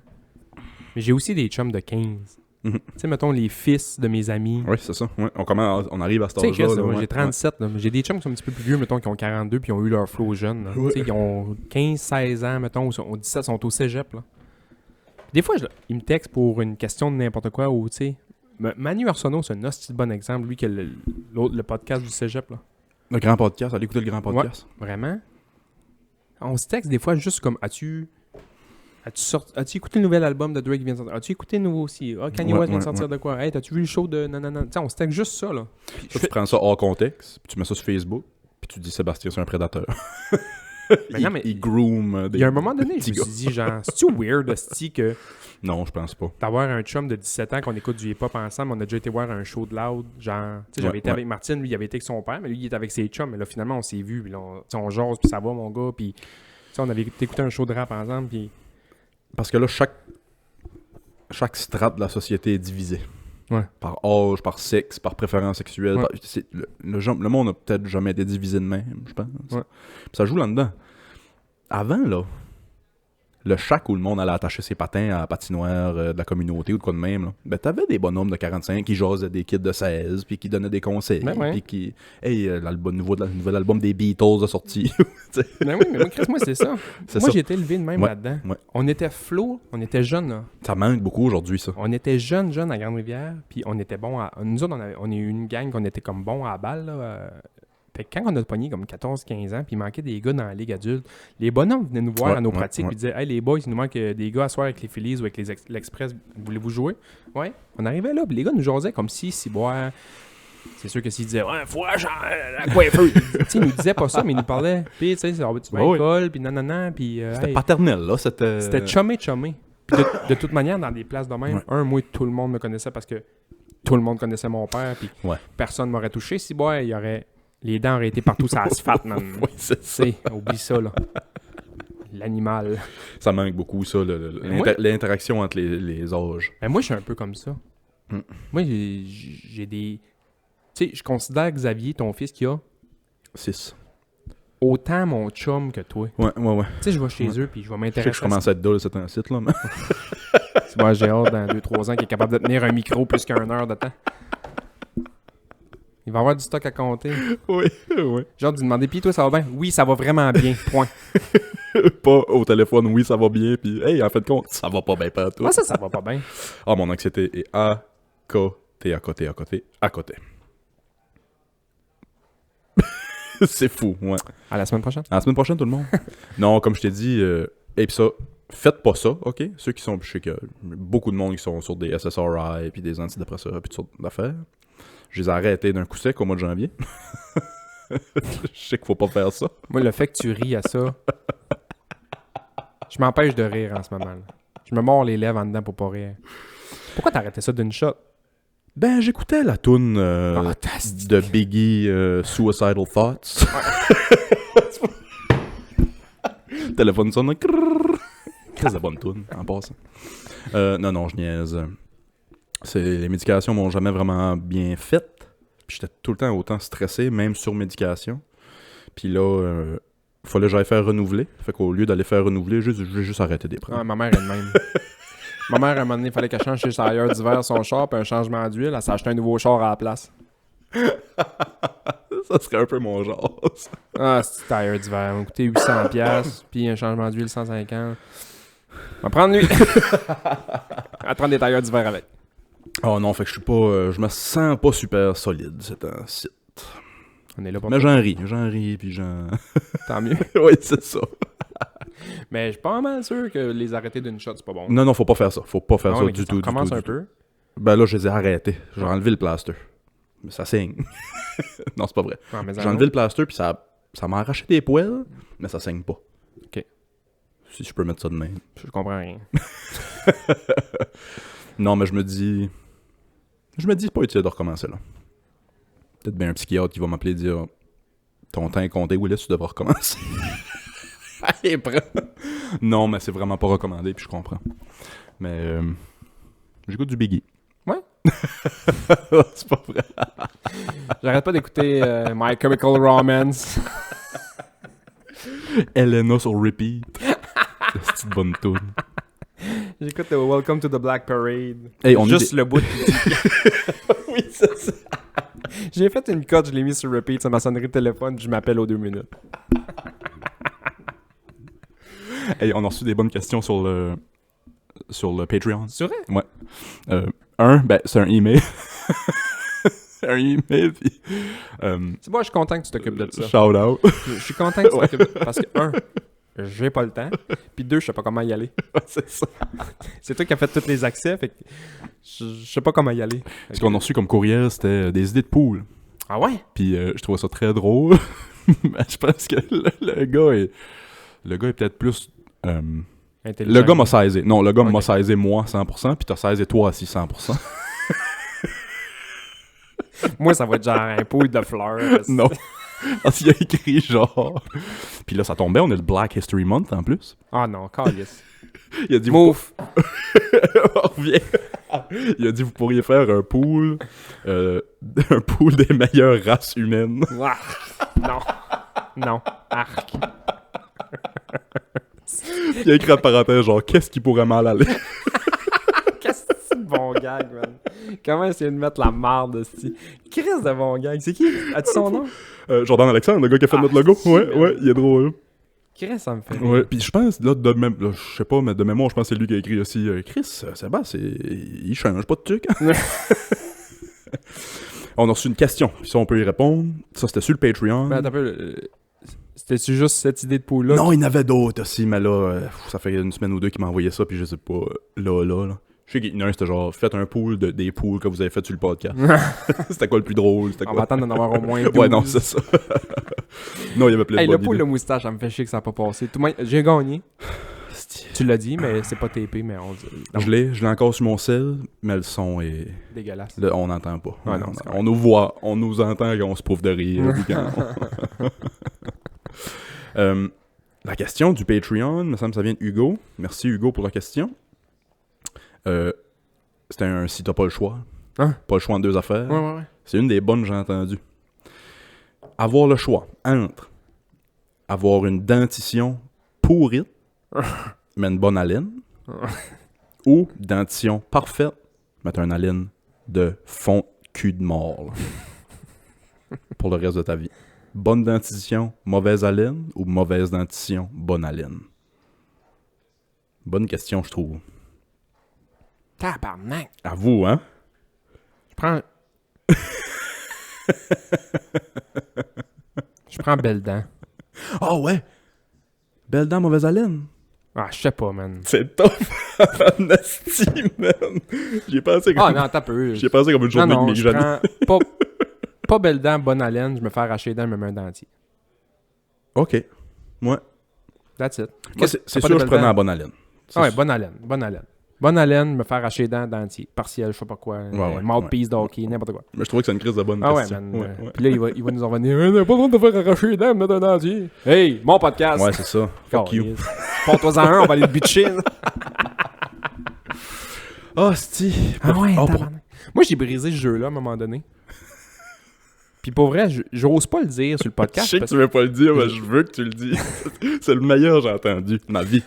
Mais j'ai aussi des chums de 15. Mhm. Tu sais, mettons, les fils de mes amis. Oui, c'est ça. Ouais. On arrive à cet Tu sais, âge-là. Chris, là, moi, ouais. j'ai 37. Là, mais j'ai des chums qui sont un petit peu plus vieux, mettons, qui ont 42 puis qui ont eu leur flow jeune. là. Ouais. Tu sais, qui ont 15-16 ans, mettons, ou ont 17, sont au cégep. Là. Des fois, ils me textent pour une question de n'importe quoi, ou tu sais... Manu Arsenault, c'est un hostie de bon exemple. Lui, qui a le podcast du cégep, là. Le grand podcast, allez écouter le grand podcast. Vraiment. On se texte des fois juste comme As-tu écouté le nouvel album de Drake qui vient de sortir? As-tu écouté le nouveau aussi? Ah, Kanye Ouais, West vient de ouais, sortir de quoi? Hey, t'as-tu vu le show de nanana? Tu sais, on se texte juste ça, là. Puis Ça, tu prends ça hors contexte, puis tu mets ça sur Facebook, puis tu dis Sébastien, c'est un prédateur. Mais non, mais il groom des il y a un moment donné, je petits me suis gars. dit, genre, c'est-tu weird, hostie, que Non, je pense pas. d'avoir un chum de 17 ans qu'on écoute du hip-hop ensemble, on a déjà été voir un show de Loud, genre, tu sais, j'avais Ouais, été ouais. avec Martine, lui, il avait été avec son père, mais lui, il était avec ses chums, mais là, finalement, on s'est vus, puis là, on jase, puis ça va, mon gars, puis, tu sais, on avait écouté un show de rap ensemble, puis... Parce que là, chaque strate de la société est divisée. Ouais. Par âge, par sexe, par préférence sexuelle. Ouais. Le monde a peut-être jamais été divisé de même, je pense. Ouais. Puis ça joue là-dedans. Avant, là, le shack où le monde allait attacher ses patins à la patinoire de la communauté ou de quoi de même, là, ben t'avais des bonhommes de 45 qui jasaient des kids de 16, puis qui donnaient des conseils, Ben ouais. puis qui... Hey, le nouvel album des Beatles a sorti. Ben oui, mais moi, Chris, moi, c'est ça. C'est Moi, ça. j'ai été élevé de même Ouais, là-dedans. ouais. On était flots, on était jeunes, là. Ça manque beaucoup aujourd'hui, ça. On était jeunes à Grande-Rivière, puis on était bons à... Nous autres, on a eu une gang qu'on était comme bons à la balle, là. Fait que quand on a pogné comme 14-15 ans, puis il manquait des gars dans la ligue adulte, les bonhommes venaient nous voir Ouais, à nos ouais, pratiques, ouais. puis disaient « Hey les boys, il nous manque des gars à soir avec les Phillies ou avec l'Express, voulez-vous jouer? » Ouais. On arrivait là, puis les gars nous jasaient comme si boire. C'est sûr que s'ils disaient « Ouais, faut la coiffeuse! » Tu sais, ils nous disaient pas ça, mais ils nous parlaient. Puis, tu sais, tu vas à Ouais, l'école, puis nanana, puis... C'était hey, paternel, là. C'était C'était chumé. Puis de toute manière, dans des places de même, moi, tout le monde me connaissait parce que tout le monde connaissait mon père, puis personne m'aurait touché. Si, il y aurait... Les dents auraient été partout sur l'asphalte, man. Oui, c'est ça. Oublie ça, là. L'animal. Ça manque beaucoup, ça, l'interaction entre les âges. Ben, moi, je suis un peu comme ça. Moi, j'ai des... Tu sais, je considère Xavier, ton fils, qui a 6. autant mon chum que toi. Ouais. Tu sais, je vais chez eux, puis je vais Je sais m'intéresser que je commence à être dull, c'est un site, là. Mais... Moi, j'ai hâte dans 2-3 ans qu'il est capable de tenir un micro plus qu'une heure de temps. Il va avoir du stock à compter. oui. Genre, de lui demander, puis toi, ça va bien? Oui, ça va vraiment bien. Point. Pas au téléphone, oui, ça va bien, puis hey, en fait de compte, ça va pas bien partout. Moi, ça va pas bien. Ah, mon anxiété est à côté. C'est fou, ouais. À la semaine prochaine. À la semaine prochaine, tout le monde. Non, comme je t'ai dit, et puis ça, faites pas ça, ok? Ceux qui sont, je sais que beaucoup de monde qui sont sur des SSRI, puis des antidépresseurs, puis toutes sortes d'affaires. Je les ai arrêtés d'un coup sec au mois de janvier. Je sais qu'il faut pas faire ça. Moi, le fait que tu ris à ça, je m'empêche de rire en ce moment. Là. Je me mords les lèvres en dedans pour pas rire. Pourquoi t'as arrêté ça d'une shot? Ben, j'écoutais la toune de Biggie, Suicidal Thoughts. Le téléphone sonne. Qu'est-ce de bonne toune, en passant. Non, je niaise. Les médications m'ont jamais vraiment bien fait. Puis j'étais tout le temps autant stressé, même sur médication. Puis là, il fallait que j'aille faire renouveler. Fait qu'au lieu d'aller faire renouveler, j'ai juste arrêté des prendre. Ah, ma mère est de même. Ma mère, à un moment donné, il fallait qu'elle change chez tailleur d'hiver son char, puis un changement d'huile, elle s'est acheté un nouveau char à la place. Ça serait un peu mon genre. Ça. Ah, c'est tailleur d'hiver. Ça m'a coûté 800$, puis un changement d'huile 150$. On va prendre lui. Elle va prendre des tailleurs d'hiver avec. Oh non, fait que je suis pas. Je me sens pas super solide, c'est un site. On est là pour Mais j'en ris, puis tant mieux. Oui, c'est ça. Mais je suis pas mal sûr que les arrêter d'une shot, c'est pas bon. Non, faut pas faire ça. Faut pas faire Non, ça mais du tout. commence du un tout. peu. Ben là, je les ai arrêtés. J'ai enlevé le plaster. Mais ça saigne. Non, c'est pas vrai. Ah, mais J'ai enlevé le plaster, puis ça m'a arraché des poils, mais ça saigne pas. Ok. Si je peux mettre ça de même. Je comprends rien. Non, mais je me dis, c'est pas utile de recommencer là. Peut-être bien un psychiatre qui va m'appeler et dire ton temps est compté, Willis, tu devras recommencer. Allez, prends. Non, mais c'est vraiment pas recommandé, puis je comprends. Mais j'écoute du Biggie. Ouais. C'est pas vrai. J'arrête pas d'écouter My Chemical Romance. Elena sur repeat. C'est une bonne tune. J'écoute Welcome to the Black Parade. Hey, on juste le bout. Oui, c'est ça. J'ai fait une cote, je l'ai mis sur repeat, ça m'a sonnerie de téléphone, puis je m'appelle aux 2 minutes. Hey, on a reçu des bonnes questions sur le Patreon. C'est vrai? Ouais. C'est un email. Un email, puis... C'est bon, je suis content que tu t'occupes de ça. Shout out. Je suis content que tu t'occupes de ça. Parce que, j'ai pas le temps. Puis 2, je sais pas comment y aller. C'est ça. C'est toi qui as fait tous les accès, fait que je sais pas comment y aller. Ce qu'on a reçu comme courriel, c'était des idées de poule. Ah ouais? Puis je trouvais ça très drôle. Mais je pense que le gars est peut-être plus... Intelligent. Le gars m'a saisi. Non, le gars m'a Ok. saisi moi 100%, puis t'as saisi toi aussi 100%. Moi, ça va être genre un poule de fleurs. Non. Parce qu'il a écrit genre... Puis là, ça tombait, on est le Black History Month en plus. Ah non, calice. Il a dit... Move. On revient. Il a dit, vous pourriez faire un pool des meilleures races humaines. Ah, non. Non. Arc. Il a écrit en parenthèse, genre, qu'est-ce qui pourrait mal aller? Qu'est-ce que c'est de bon gag, man? Comment essayer de mettre la marde, ici? Chris de bon gag. C'est qui? As-tu son nom? Jordan Alexandre, le gars qui a fait notre logo. Ouais, il est drôle. Chris, ça me fait rire. Ouais, puis je pense, là, je sais pas, mais de mémoire, je pense que c'est lui qui a écrit aussi Chris, Sébastien, il change pas de truc. On a reçu une question, puis ça, on peut y répondre. Ça, c'était sur le Patreon. Ben, attends un peu. C'était-tu juste cette idée de pool-là? Non, il y en avait d'autres aussi, mais là, ça fait une semaine ou deux qu'il m'a envoyé ça, puis je sais pas, là. Je sais qu'il y en a un, c'était genre, faites un pool des pools que vous avez fait sur le podcast. C'était quoi le plus drôle? C'était On quoi? va attendre d'en avoir au moins 12. Ouais, non, c'est ça. Non, il y avait plein Hey, de le bonnes pool de idées. moustache, ça me fait chier que ça n'a pas passé. J'ai gagné. Tu l'as dit, mais c'est pas TP, mais on dit. Non, Je l'ai encore sur mon sel, mais le son est... dégueulasse. Là, on n'entend pas. Ouais, non, c'est on nous voit, on nous entend quand on se prouve de rire. puis quand la question du Patreon, me semble que ça vient de Hugo. Merci Hugo pour la question. C'était un si t'as pas le choix. Hein? Pas le choix en deux affaires. Ouais. C'est une des bonnes que j'ai entendues. Avoir le choix entre avoir une dentition pourrite, mais une bonne haleine, ou dentition parfaite, mais une haleine de fond cul de mort. Là. Pour le reste de ta vie. Bonne dentition, mauvaise haleine, ou mauvaise dentition, bonne haleine? Bonne question, je trouve. Tabarnak. À vous, hein? Je prends. Je prends belle dent. Ah ouais! Belle dent, mauvaise haleine? Ah, je sais pas, man. C'est tough! Nasty, man! J'y ai pensé comme... Ah, non, t'as peu. J'y ai pensé comme une journée de Non, je migraine. prends pas belle dent, bonne haleine. Je me fais arracher les dents, je me mets un dentier. OK. Ouais. That's it. Moi, c'est t'as pas sûr de que je belle prenais dent? la bonne haleine. C'est Ah ouais, sûr. bonne haleine. Bonne haleine, me faire arracher les dents, dentier. Partiel, je sais pas quoi. Ouais, Mouthpiece d'hockey, n'importe quoi. Mais je trouvais que c'est une crise de bonne Ah ouais, question. man. Ouais. Puis là, il va nous en revenir. On n'a pas le droit de te faire arracher les dents, mettre un dentier. Hey, mon podcast. Ouais, c'est ça. Fuck you. Porte-toi-en un, on va aller le bitcher. Ah, c'ti. Ah ouais, Oh, tabarnak. Moi, j'ai brisé ce jeu-là à un moment donné. Puis pour vrai, j'ose pas le dire sur le Je podcast. sais que parce tu veux pas le dire, mais je veux que tu le dises. C'est le meilleur que j'ai entendu de ma vie.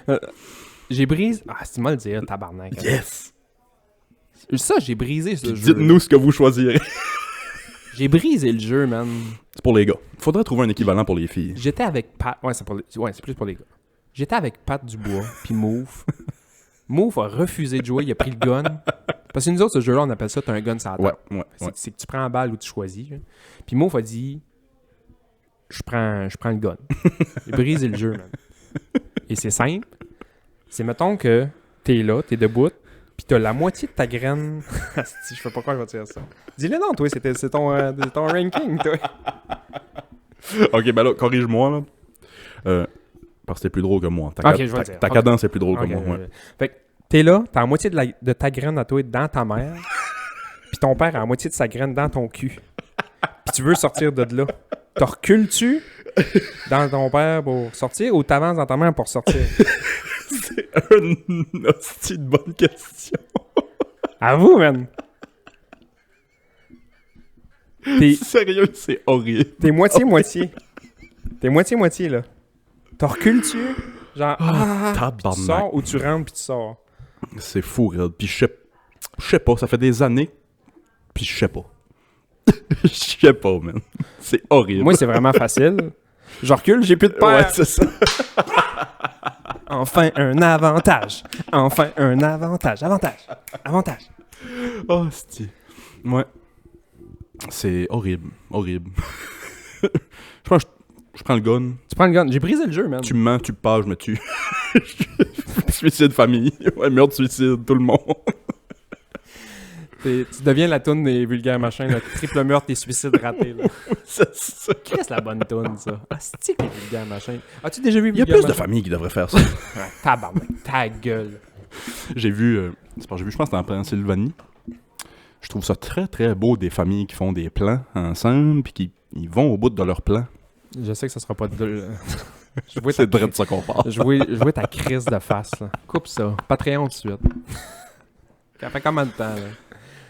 J'ai brisé... Ah, c'est mal le dire, tabarnak. Yes! Ça, j'ai brisé ce Puis jeu. dites-nous ce que vous choisirez. J'ai brisé le jeu, man. C'est pour les gars. Faudrait trouver un équivalent pour les filles. J'étais avec Pat... Ouais, c'est plus pour les gars. J'étais avec Pat Dubois, puis Move. Move a refusé de jouer, il a pris le gun. Parce que nous autres, ce jeu-là, on appelle ça t'as un gun sur la table. Ouais. C'est que tu prends la balle ou tu choisis. Là. Puis Move a dit je prends le gun. Il a brisé le jeu, man. Et c'est simple. C'est mettons que t'es là, t'es debout, pis t'as la moitié de ta graine. Asti, je sais pas quoi je vais dire ça. Dis-le non, toi, c'est ton ranking, toi. Ok, ben là, corrige-moi, là. Parce que c'est plus drôle que moi. Ta, Ok, je vais le dire. ta Ok. cadence est plus drôle Ok, que moi. Ouais. Fait que t'es là, t'as la moitié de ta graine à toi dans ta mère, puis ton père a la moitié de sa graine dans ton cul. Puis tu veux sortir de là. Te recules-tu dans ton père pour sortir ou t'avances dans ta mère pour sortir? C'est un hostie de bonne question. À vous, man! Sérieux, c'est horrible. T'es moitié-moitié. T'es moitié-moitié, là. Te recules-tu? Genre, puis tu Tabarnak. sors ou tu rentres puis tu sors. C'est fou, raide. Puis je sais pas, ça fait des années. Puis je sais pas. Je sais pas, man. C'est horrible. Moi, c'est vraiment facile. Je recule, j'ai plus de père. Ouais, c'est ça. Enfin, un avantage. Enfin, un avantage. Avantage. Oh, c'est... Ouais. C'est horrible. Horrible. Je pense que je prends le gun. Tu prends le gun. J'ai brisé le jeu, man. Tu me mens, tu me parles, je me tue. Suicide famille. Ouais, meurtre, suicide, tout le monde. Tu deviens la toune des vulgaires machins, là. Triple meurtre et suicide raté, là. C'est ça. Qu'est-ce la bonne toune, ça? Ah, c'est les vulgaires machins. As-tu déjà vu Il y a vulgaires plus de machins? familles qui devraient faire ça. Ouais, tabarnak, ta gueule. J'ai vu, c'est pas, j'ai vu, je pense que c'était en Pennsylvanie. Je trouve ça très très beau des familles qui font des plans ensemble puis qui ils vont au bout de leur plan. Je sais que ça sera pas de... C'est vrai de ça qu'on parle. Je vois ta crise de face, là. Coupe ça. Patreon tout de suite. Ça fait combien de temps, là?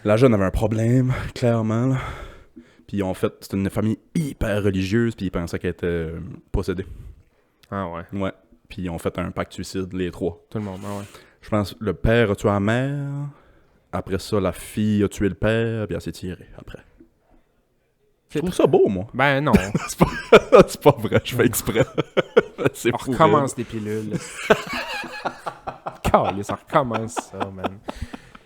La jeune avait un problème, clairement. Là. Puis en fait, c'était une famille hyper religieuse puis ils pensaient qu'elle était possédée. Ah ouais, Ouais. Puis ils ont fait un pacte suicide, les trois. tout le monde, ah ouais. Je pense le père a tué la mère. Après ça, la fille a tué le père, puis elle s'est tirée après. Je trouve ça beau, moi. Ben non, C'est pas vrai, je fais exprès. C'est on fou. recommence les pilules. Calisse, on recommence ça, man.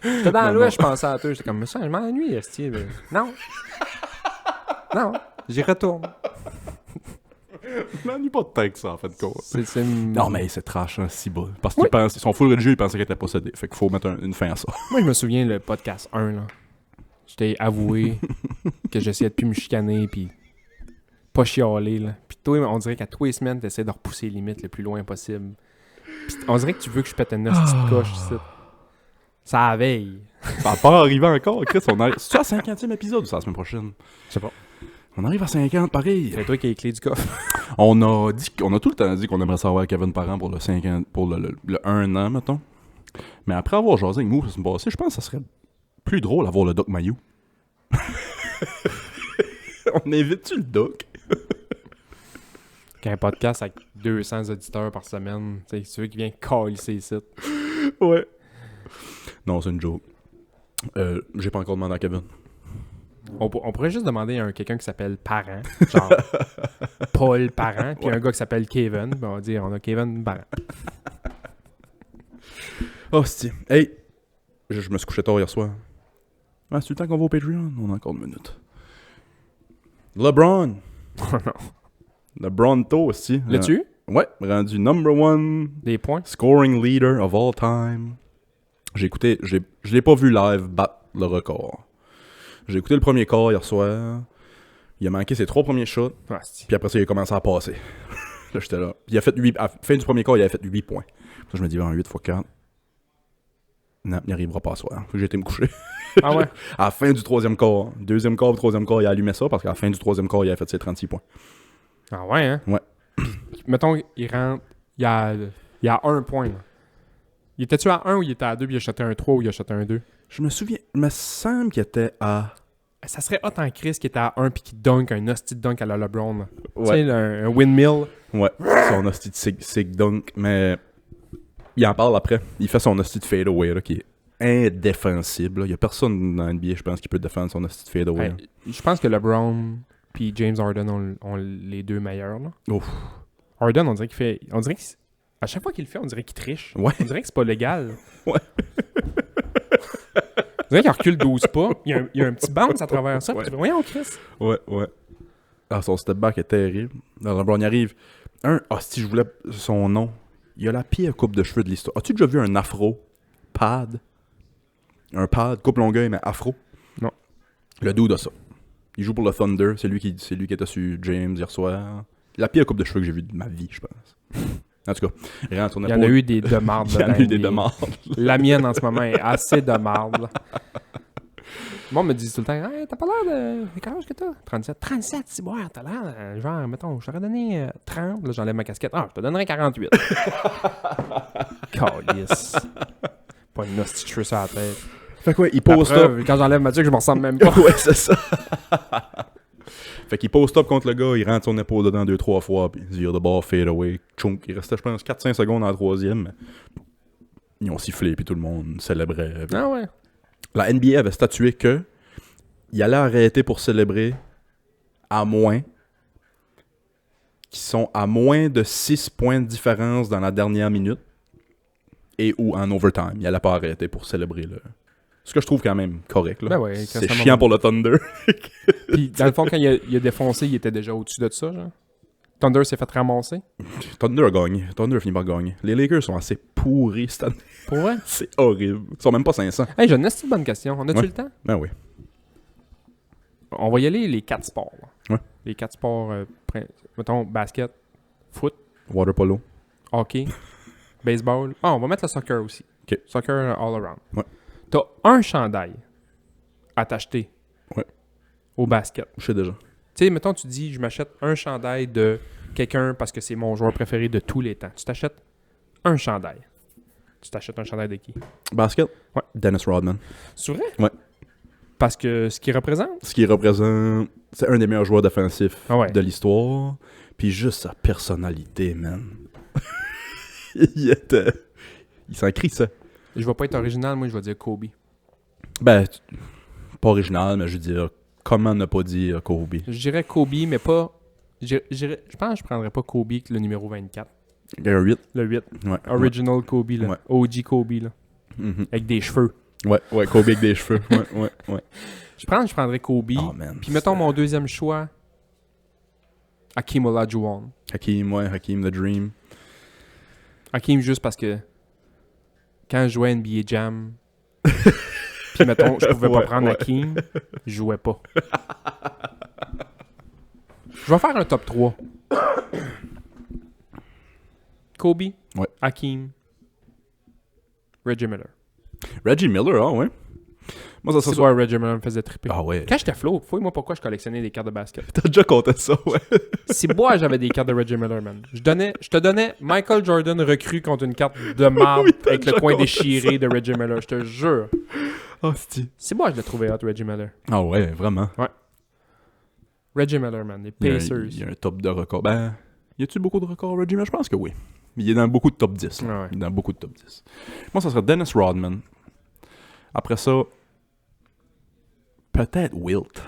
J'étais dans Non, l'ouest, je pensais à toi, j'étais comme, ça, je m'ennuie, esti. Non. Non, j'y retourne. Je m'ennuie pas de tant que ça, en fait, quoi. C'est Non, mais c'est trash, hein, si bas. Parce qu'ils pensent, ils sont full religieux, ils pensaient qu'elle était possédée. Fait qu'il faut mettre une fin à ça. Moi, je me souviens, le podcast 1, là. J'étais avoué que j'essayais de plus me chicaner, puis pas chialer, là. Puis toi, on dirait qu'à tous les semaines, t'essaies de repousser les limites le plus loin possible. Puis on dirait que tu veux que je pète une petite coche, ici. Ça a veille. Ça n'a pas arrivé encore, Chris. C'est-tu à 50e épisode ou c'est la semaine prochaine? Je sais pas. On arrive à 50, pareil. C'est toi qui as les clés du coffre. On a tout le temps dit qu'on aimerait savoir Kevin Parent pour le 50, pour le 1 an, mettons. Mais après avoir jasé avec nous, ça se passé, je pense que ça serait plus drôle d'avoir le Doc Mayou. On invite-tu le Doc? Qu'un podcast avec 200 auditeurs par semaine, tu sais, ceux qui viennent calisser les sites. Ouais. Non, c'est une joke. J'ai pas encore demandé à Kevin. On pourrait juste demander à quelqu'un qui s'appelle Parent, genre Paul Parent, puis un gars qui s'appelle Kevin, puis on va dire on a Kevin Parent. Oh, c'est hey! Je me suis couché tard hier soir. Ah, c'est le temps qu'on va au Patreon? On a encore une minute. LeBron! LeBronto aussi. L'as-tu? Ouais, rendu number one Des points? scoring leader of all time. J'ai écouté, je l'ai pas vu live battre le record. J'ai écouté le premier quart hier soir. Il a manqué ses 3 premiers shots. Ah, c'est... Puis après ça, il a commencé à passer. Là, j'étais là. Il a fait 8, à la fin du premier quart, il avait fait 8 points. Ça, je me dis, 8 x 4. Non, il n'y arrivera pas à soir. Faut que j'ai été me coucher. Ah ouais? À la fin du troisième quart, deuxième quart, troisième quart, il a allumé ça parce qu'à la fin du troisième quart, il a fait ses 36 points. Ah ouais, hein? Ouais. Mettons, il rentre, il y a 1 point, là. Il était-tu à 1 ou il était à 2 puis il a shoté un 3 ou il a shoté un 2? Je me souviens, il me semble qu'il était à... Ça serait hot en crise qui était à 1 puis qui dunk un hostie de dunk à la LeBron. Là. Ouais. Tu sais, un windmill. Ouais, son hostie de sig dunk, mais il en parle après. Il fait son hostie de fadeaway, là, qui est indéfensible. Il y a personne dans la NBA, je pense, qui peut défendre son hostie de fadeaway. Hey, je pense que LeBron puis James Harden ont les deux meilleurs. Là. Ouf. Harden, on dirait qu'il fait... On dirait à chaque fois qu'il le fait, on dirait qu'il triche. Ouais. On dirait que c'est pas légal. Ouais. On dirait qu'il recule 12 pas. Il y a un petit bounce à travers ça. Ouais. Tu fais, voyons, Chris. Ouais. Ah, son step back est terrible. Là, LeBron y arrive. Si je voulais son nom. Il a la pire coupe de cheveux de l'histoire. As-tu déjà vu un afro pad? Un pad, coupe longueuil, mais afro? Non. Le dude a ça. Il joue pour le Thunder. C'est lui qui était sur James hier soir. La pire coupe de cheveux que j'ai vue de ma vie, je pense. En tout cas, rien tourne Il y en a eu des de marde. Il y en a eu des de marde. La mienne en ce moment est assez de marde. Moi, on me dit tout le temps, hey, t'as pas l'air de. Quel âge que t'as? 37. 37, c'est bon, t'as l'air. Genre, mettons, je t'aurais donné 30. Là, j'enlève ma casquette. Ah, je te donnerais 48. Calice. Pas une hostie de cheveux sur la tête. Fait quoi, il La post preuve, up. quand j'enlève ma tuque, je me ressemble même pas. Ouais, c'est ça. Fait qu'il post up contre le gars, il rentre son épaule dedans 2-3 fois, puis il dit the ball fade away. Chunk. Il restait, je pense, 4-5 secondes en la troisième. Mais ils ont sifflé, puis tout le monde célébrait. Ah ouais. La NBA avait statué que il allait arrêter pour célébrer à moins qui sont à moins de 6 points de différence dans la dernière minute et ou en overtime. Il allait pas arrêter pour célébrer le... Ce que je trouve quand même correct. Là. Ben ouais, c'est constamment. chiant pour le Thunder. Puis, dans le fond, quand il a défoncé, il était déjà au-dessus de ça, genre. Thunder s'est fait ramasser. Thunder a gagné. Thunder a fini par gagner. Les Lakers sont assez pourris cette année. Pour vrai? C'est horrible. Ils sont même pas 500. Hey, j'ai une assez bonne question. On a-tu Ouais. le temps? Ben oui. On va y aller les 4 sports. Là. Ouais. Les 4 sports, mettons, basket, foot, Water polo. hockey, baseball. Ah, on va mettre le soccer aussi. Ok. Soccer all around. Ouais. T'as un chandail à t'acheter Ouais. au basket. Je sais déjà. Tu sais, mettons, tu dis, je m'achète un chandail de quelqu'un parce que c'est mon joueur préféré de tous les temps. Tu t'achètes un chandail. Tu t'achètes un chandail de qui? Basket. Ouais. Dennis Rodman. C'est vrai? Ouais. Parce que ce qu'il représente? Ce qui représente... C'est un des meilleurs joueurs défensifs Ah ouais. de l'histoire. Puis juste sa personnalité, man. Il s'en crie, ça. Je vais pas être original, moi, je vais dire Kobe. Ben, pas original, mais je veux dire, comment ne pas dire Kobe? Je dirais Kobe, mais pas... Je pense que je prendrais pas Kobe le numéro 24. Un 8. Le 8. Ouais. Original Kobe, là. Ouais. OG Kobe, là. Mhm. Avec des cheveux. Ouais, Kobe avec des cheveux. Ouais. Je prendrais Kobe. Oh, man. Puis mettons mon deuxième choix, Hakeem Olajuwon. Hakeem the Dream. Hakeem juste parce que quand je jouais à NBA Jam, puis mettons, je pouvais pas prendre Hakeem, je jouais pas. Je vais faire un top 3. Kobe, Ouais. Hakeem, Reggie Miller. Reggie Miller, ah ouais. Moi, ça C'est serait quoi Reggie Miller me faisait triper. Ah ouais. Quand j'étais flow, fouille-moi pourquoi je collectionnais des cartes de basket. T'as déjà compté ça, ouais. Si moi j'avais des cartes de Reggie Miller, man. Je te donnais Michael Jordan recru contre une carte de marbre Oui, t'as avec le déjà coin compté déchiré de Reggie Miller. Je te jure. Oh, c'est. Si moi je l'ai trouvé hot, Reggie Miller. Ah ouais, vraiment. Reggie Miller, man. Les Il y a Pacers. un top de records. Ben, y a-tu beaucoup de records, Reggie Miller? Je pense que oui. Il est dans beaucoup de top 10. Là. Ah ouais. Il est dans beaucoup de top 10. Moi, ça serait Dennis Rodman. Après ça, peut-être Wilt.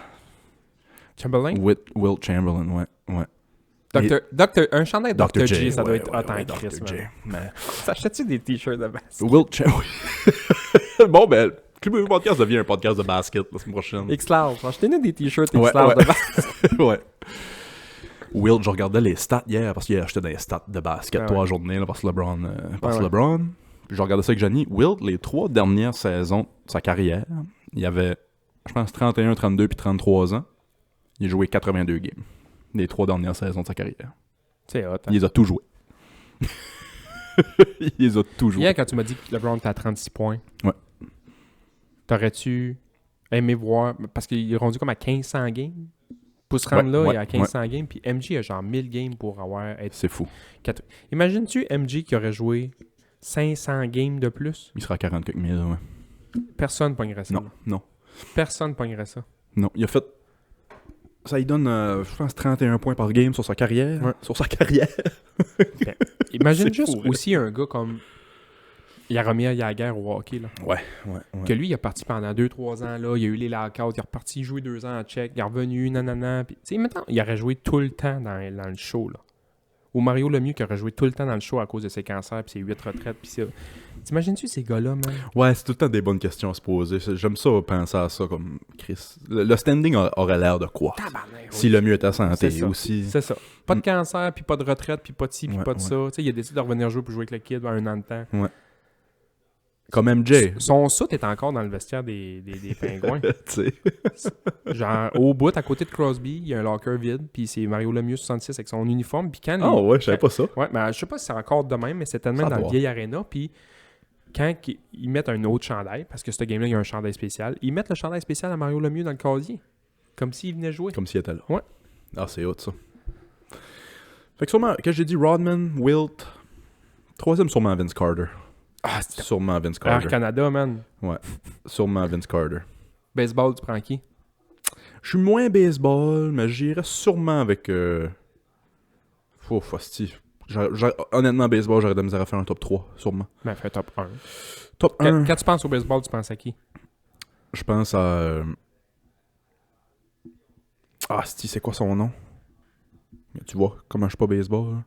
Chamberlain? Wilt Chamberlain, ouais. Un chandail Dr. J, ça doit ouais, être ouais, hot en ouais, Christ, Dr. J. man. Mais... T'achètes-tu des t-shirts de basket? Wilt Chamberlain. Bon, ben, Club Podcast devient un podcast de basket la semaine prochaine. X-Loud. Achetez-nous des t-shirts Ouais, X-Loud ouais. de basket. Ouais. Wilt, je regardais les stats hier parce qu'il a acheté des stats de basket Ah toute ouais. la journée là, parce LeBron. Ouais. LeBron. Puis je regardais ça avec Johnny. Wilt, les 3 dernières saisons de sa carrière, il avait, je pense, 31, 32 puis 33 ans. Il a joué 82 games. Les 3 dernières saisons de sa carrière. C'est hot. Hein? Il les a tout joués. Il les a tout joués. Hier, quand tu m'as dit que LeBron était à 36 points, Ouais. T'aurais-tu aimé voir... Parce qu'il est rendu comme à 1500 games. Pour se rendre là, il est à 1500 games. Puis MJ a genre 1000 games pour avoir... C'est fou. Imagines-tu MJ qui aurait joué 500 games de plus? Il sera à 40 quelques mille, ouais. Personne pognerait ça. Non. Personne pognerait ça. Non, il a fait... Ça lui donne, je pense, 31 points par game sur sa carrière. Ouais. Sur sa carrière. Imagine C'est juste fou, hein. aussi un gars comme Jaromir Jagr au hockey. Là. Ouais. Que lui, il est parti pendant 2-3 ans. Là, il a eu les lockouts. Il est reparti jouer 2 ans en Tchèque. Il est revenu, nanana. Puis, tu sais, maintenant, il aurait joué tout le temps dans le show. Là. Ou Mario Lemieux qui aurait joué tout le temps dans le show à cause de ses cancers, puis ses 8 retraites, puis ça. T'imagines-tu ces gars-là, man? Ouais, c'est tout le temps des bonnes questions à se poser. J'aime ça, penser à ça comme Chris. Le standing aurait l'air de quoi? Tabarnak, Si le mieux est à santé C'est ça. aussi. C'est ça. Pas de cancer, puis pas de retraite, puis pas de ci, puis Ouais, pas de ça. Tu sais, il a décidé de revenir jouer pour jouer avec le kid un an de temps. Comme MJ. Son soute est encore dans le vestiaire des pingouins. Tu sais. Genre, au bout, à côté de Crosby, il y a un locker vide, puis c'est Mario Lemieux 66 avec son uniforme. Puis quand Ah ouais, je savais pas ça. Ouais, mais je sais pas si c'est encore de même, mais c'était de même Ça dans le doit. vieil Arena. Puis quand ils mettent un autre chandail, parce que ce game-là, il y a un chandail spécial, ils mettent le chandail spécial à Mario Lemieux dans le casier. Comme s'il venait jouer. Comme s'il était là. Ouais. Ah, c'est hot ça. Fait que sûrement, quand j'ai dit Rodman, Wilt, troisième sûrement Vince Carter. Ah, c'est Sûrement Vince Air Carter. Canada, man. Sûrement Vince Carter. Baseball, tu prends qui? Je suis moins baseball, mais j'irais sûrement avec... hostie. Honnêtement, baseball, j'aurais de la misère à faire un top 3, sûrement. Ben, fais top 1. Top 1, Quand tu penses au baseball, tu penses à qui? je pense à... Ah, c'est quoi son nom? Tu vois comment je suis pas baseball, là.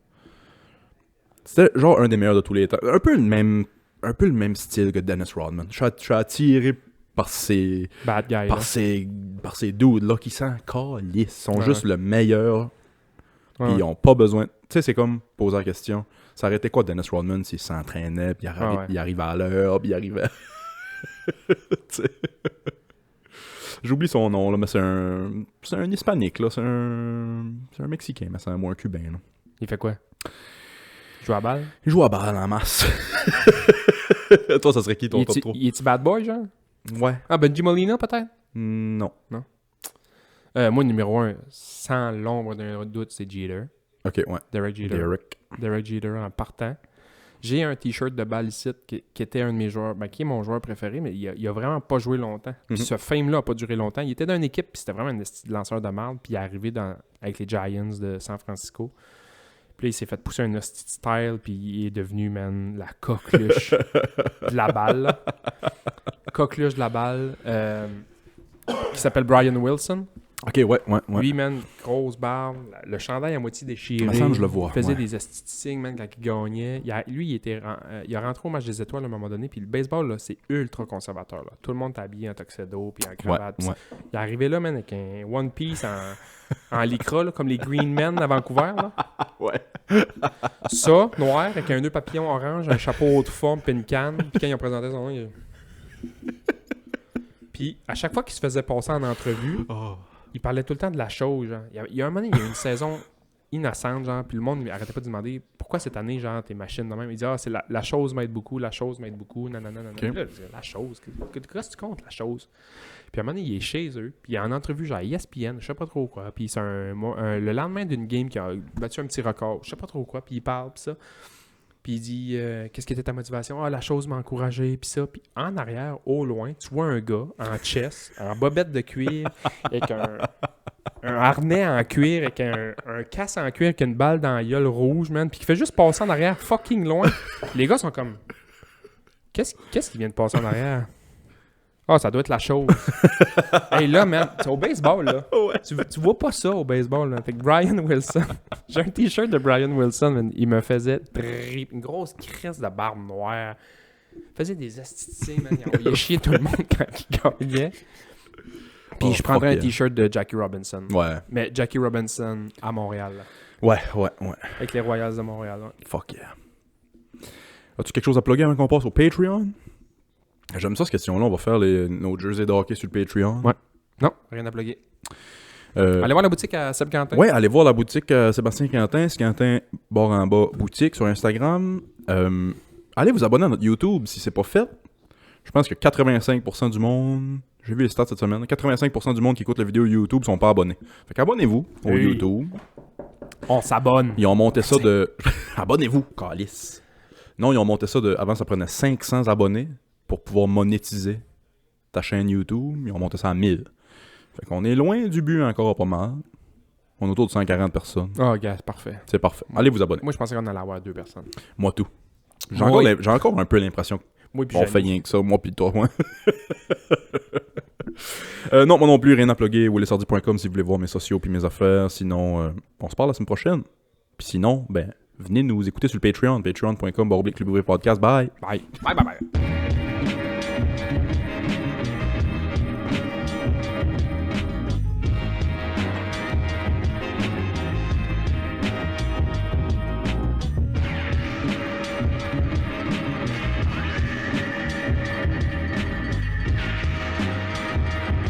C'était genre un des meilleurs de tous les temps. Un peu le même style que Dennis Rodman. Je suis attiré par ces... Bad guy, là. Par ces dudes-là qui s'en calissent. Ils sont Ouais. juste le meilleur. Puis Ouais. ils ont pas besoin... Tu sais, c'est comme poser la question. Ça aurait été quoi Dennis Rodman s'il s'entraînait, puis il arrivait à l'heure, puis il arrivait... Tu sais. J'oublie son nom, là, mais c'est un hispanique, là. C'est un Mexicain, mais c'est un moins cubain, là. Il fait quoi? Il joue à la balle? Il joue à balle en masse. Toi, ça serait qui ton top 3? Il est-tu bad boy, genre? Ouais. Ah, Benji Molina, peut-être? Non. Moi, numéro 1, sans l'ombre d'un doute, c'est Jeter. Ok, ouais. Derek Jeter. Derek Jeter en partant. J'ai un t-shirt de balle ici qui était un de mes joueurs, qui est mon joueur préféré, mais il a vraiment pas joué longtemps. Puis ce fame-là a pas duré longtemps. Il était dans une équipe, puis c'était vraiment un lanceur de marde, puis il est arrivé avec les Giants de San Francisco. Puis là, il s'est fait pousser un hostie style, puis il est devenu, man, la coqueluche de la balle. Là. Coqueluche de la balle. Qui s'appelle Brian Wilson. Ok, ouais. Lui, man, grosse barbe, le chandail à moitié déchiré. Il me semble que je le vois. Il faisait Ouais. des signes, man, quand il gagnait. Lui, il a rentré au match des étoiles à un moment donné. Puis le baseball, là, c'est ultra conservateur. Là. Tout le monde est habillé en tuxedo puis en cravate. Ouais. Il est arrivé là, man, avec un One Piece en lycra, là, comme les Green Men à Vancouver. Là. Ouais. Ça, noir, avec un nœud papillon orange, un chapeau haut de forme, puis une canne. Puis quand ils ont présenté son nom, Puis à chaque fois qu'il se faisait passer en entrevue, il parlait tout le temps de la chose. Genre. Il y a un moment donné, il y a une saison innocente, genre, puis le monde arrêtait pas de demander pourquoi cette année, genre, tes machines de même. Il dit, c'est la chose m'aide beaucoup, nanana. Okay. Là, je dis, la chose, qu'est-ce que tu comptes, la chose? Puis à un moment donné, il est chez eux, puis il est en entrevue, genre, ESPN, je sais pas trop quoi. Puis c'est le lendemain d'une game qui a battu un petit record, je sais pas trop quoi, puis il parle, puis ça. Puis il dit, qu'est-ce qui était ta motivation? Ah, la chose m'a encouragé, puis ça. Puis en arrière, au loin, tu vois un gars en chess, en bobette de cuir, avec un harnais en cuir, avec un casse en cuir, avec une balle dans la gueule rouge, man, puis qui fait juste passer en arrière fucking loin. Les gars sont comme, qu'est-ce qui vient de passer en arrière? Ah, ça doit être la chose. Hey là, man, c'est au baseball, là. Ouais. Tu vois pas ça au baseball, là. Fait que Brian Wilson, j'ai un t-shirt de Brian Wilson, man. Il me faisait une grosse crisse de barbe noire. Il faisait des astitis, man. Il envoyait chier tout le monde quand il gagnait. Puis je prendrais un t-shirt de Jackie Robinson. Ouais. Mais Jackie Robinson à Montréal, là. Ouais. Avec les Royals de Montréal, ouais. Fuck yeah. As-tu quelque chose à plugger avant qu'on passe au Patreon? J'aime ça, cette question-là. On va faire nos jerseys de hockey sur le Patreon. Ouais. Non, rien à plugger. Allez voir la boutique à Seb Quentin. Ouais, allez voir la boutique Sébastien Quentin, Quentin barre en bas boutique sur Instagram. Allez vous abonner à notre YouTube si c'est pas fait. Je pense que 85% du monde, j'ai vu les stats cette semaine, 85% du monde qui écoute la vidéo YouTube sont pas abonnés. Fait qu'abonnez-vous au Oui. YouTube. On s'abonne. Ils ont monté ça de... Abonnez-vous, calice. Non, ils ont monté ça de... Avant, ça prenait 500 abonnés pour pouvoir monétiser ta chaîne YouTube. Ils ont monté ça à 1000. Fait qu'on est loin du but encore pas mal. On est autour de 140 personnes. Oh, gars, c'est parfait. C'est parfait. Allez vous abonner. Moi, je pensais qu'on allait avoir 2 personnes. Moi tout. J'ai Moi, encore, oui. j'ai encore un peu l'impression Moi, puis qu'on fait rien que ça, moi pis toi. Ouais. Non, moi non plus, rien à plugger. WillisHardy.com si vous voulez voir mes sociaux puis mes affaires. Sinon, on se parle la semaine prochaine. Puis sinon, venez nous écouter sur le Patreon. Patreon.com/Club Ouvrier Podcast. Bye. Bye. Bye.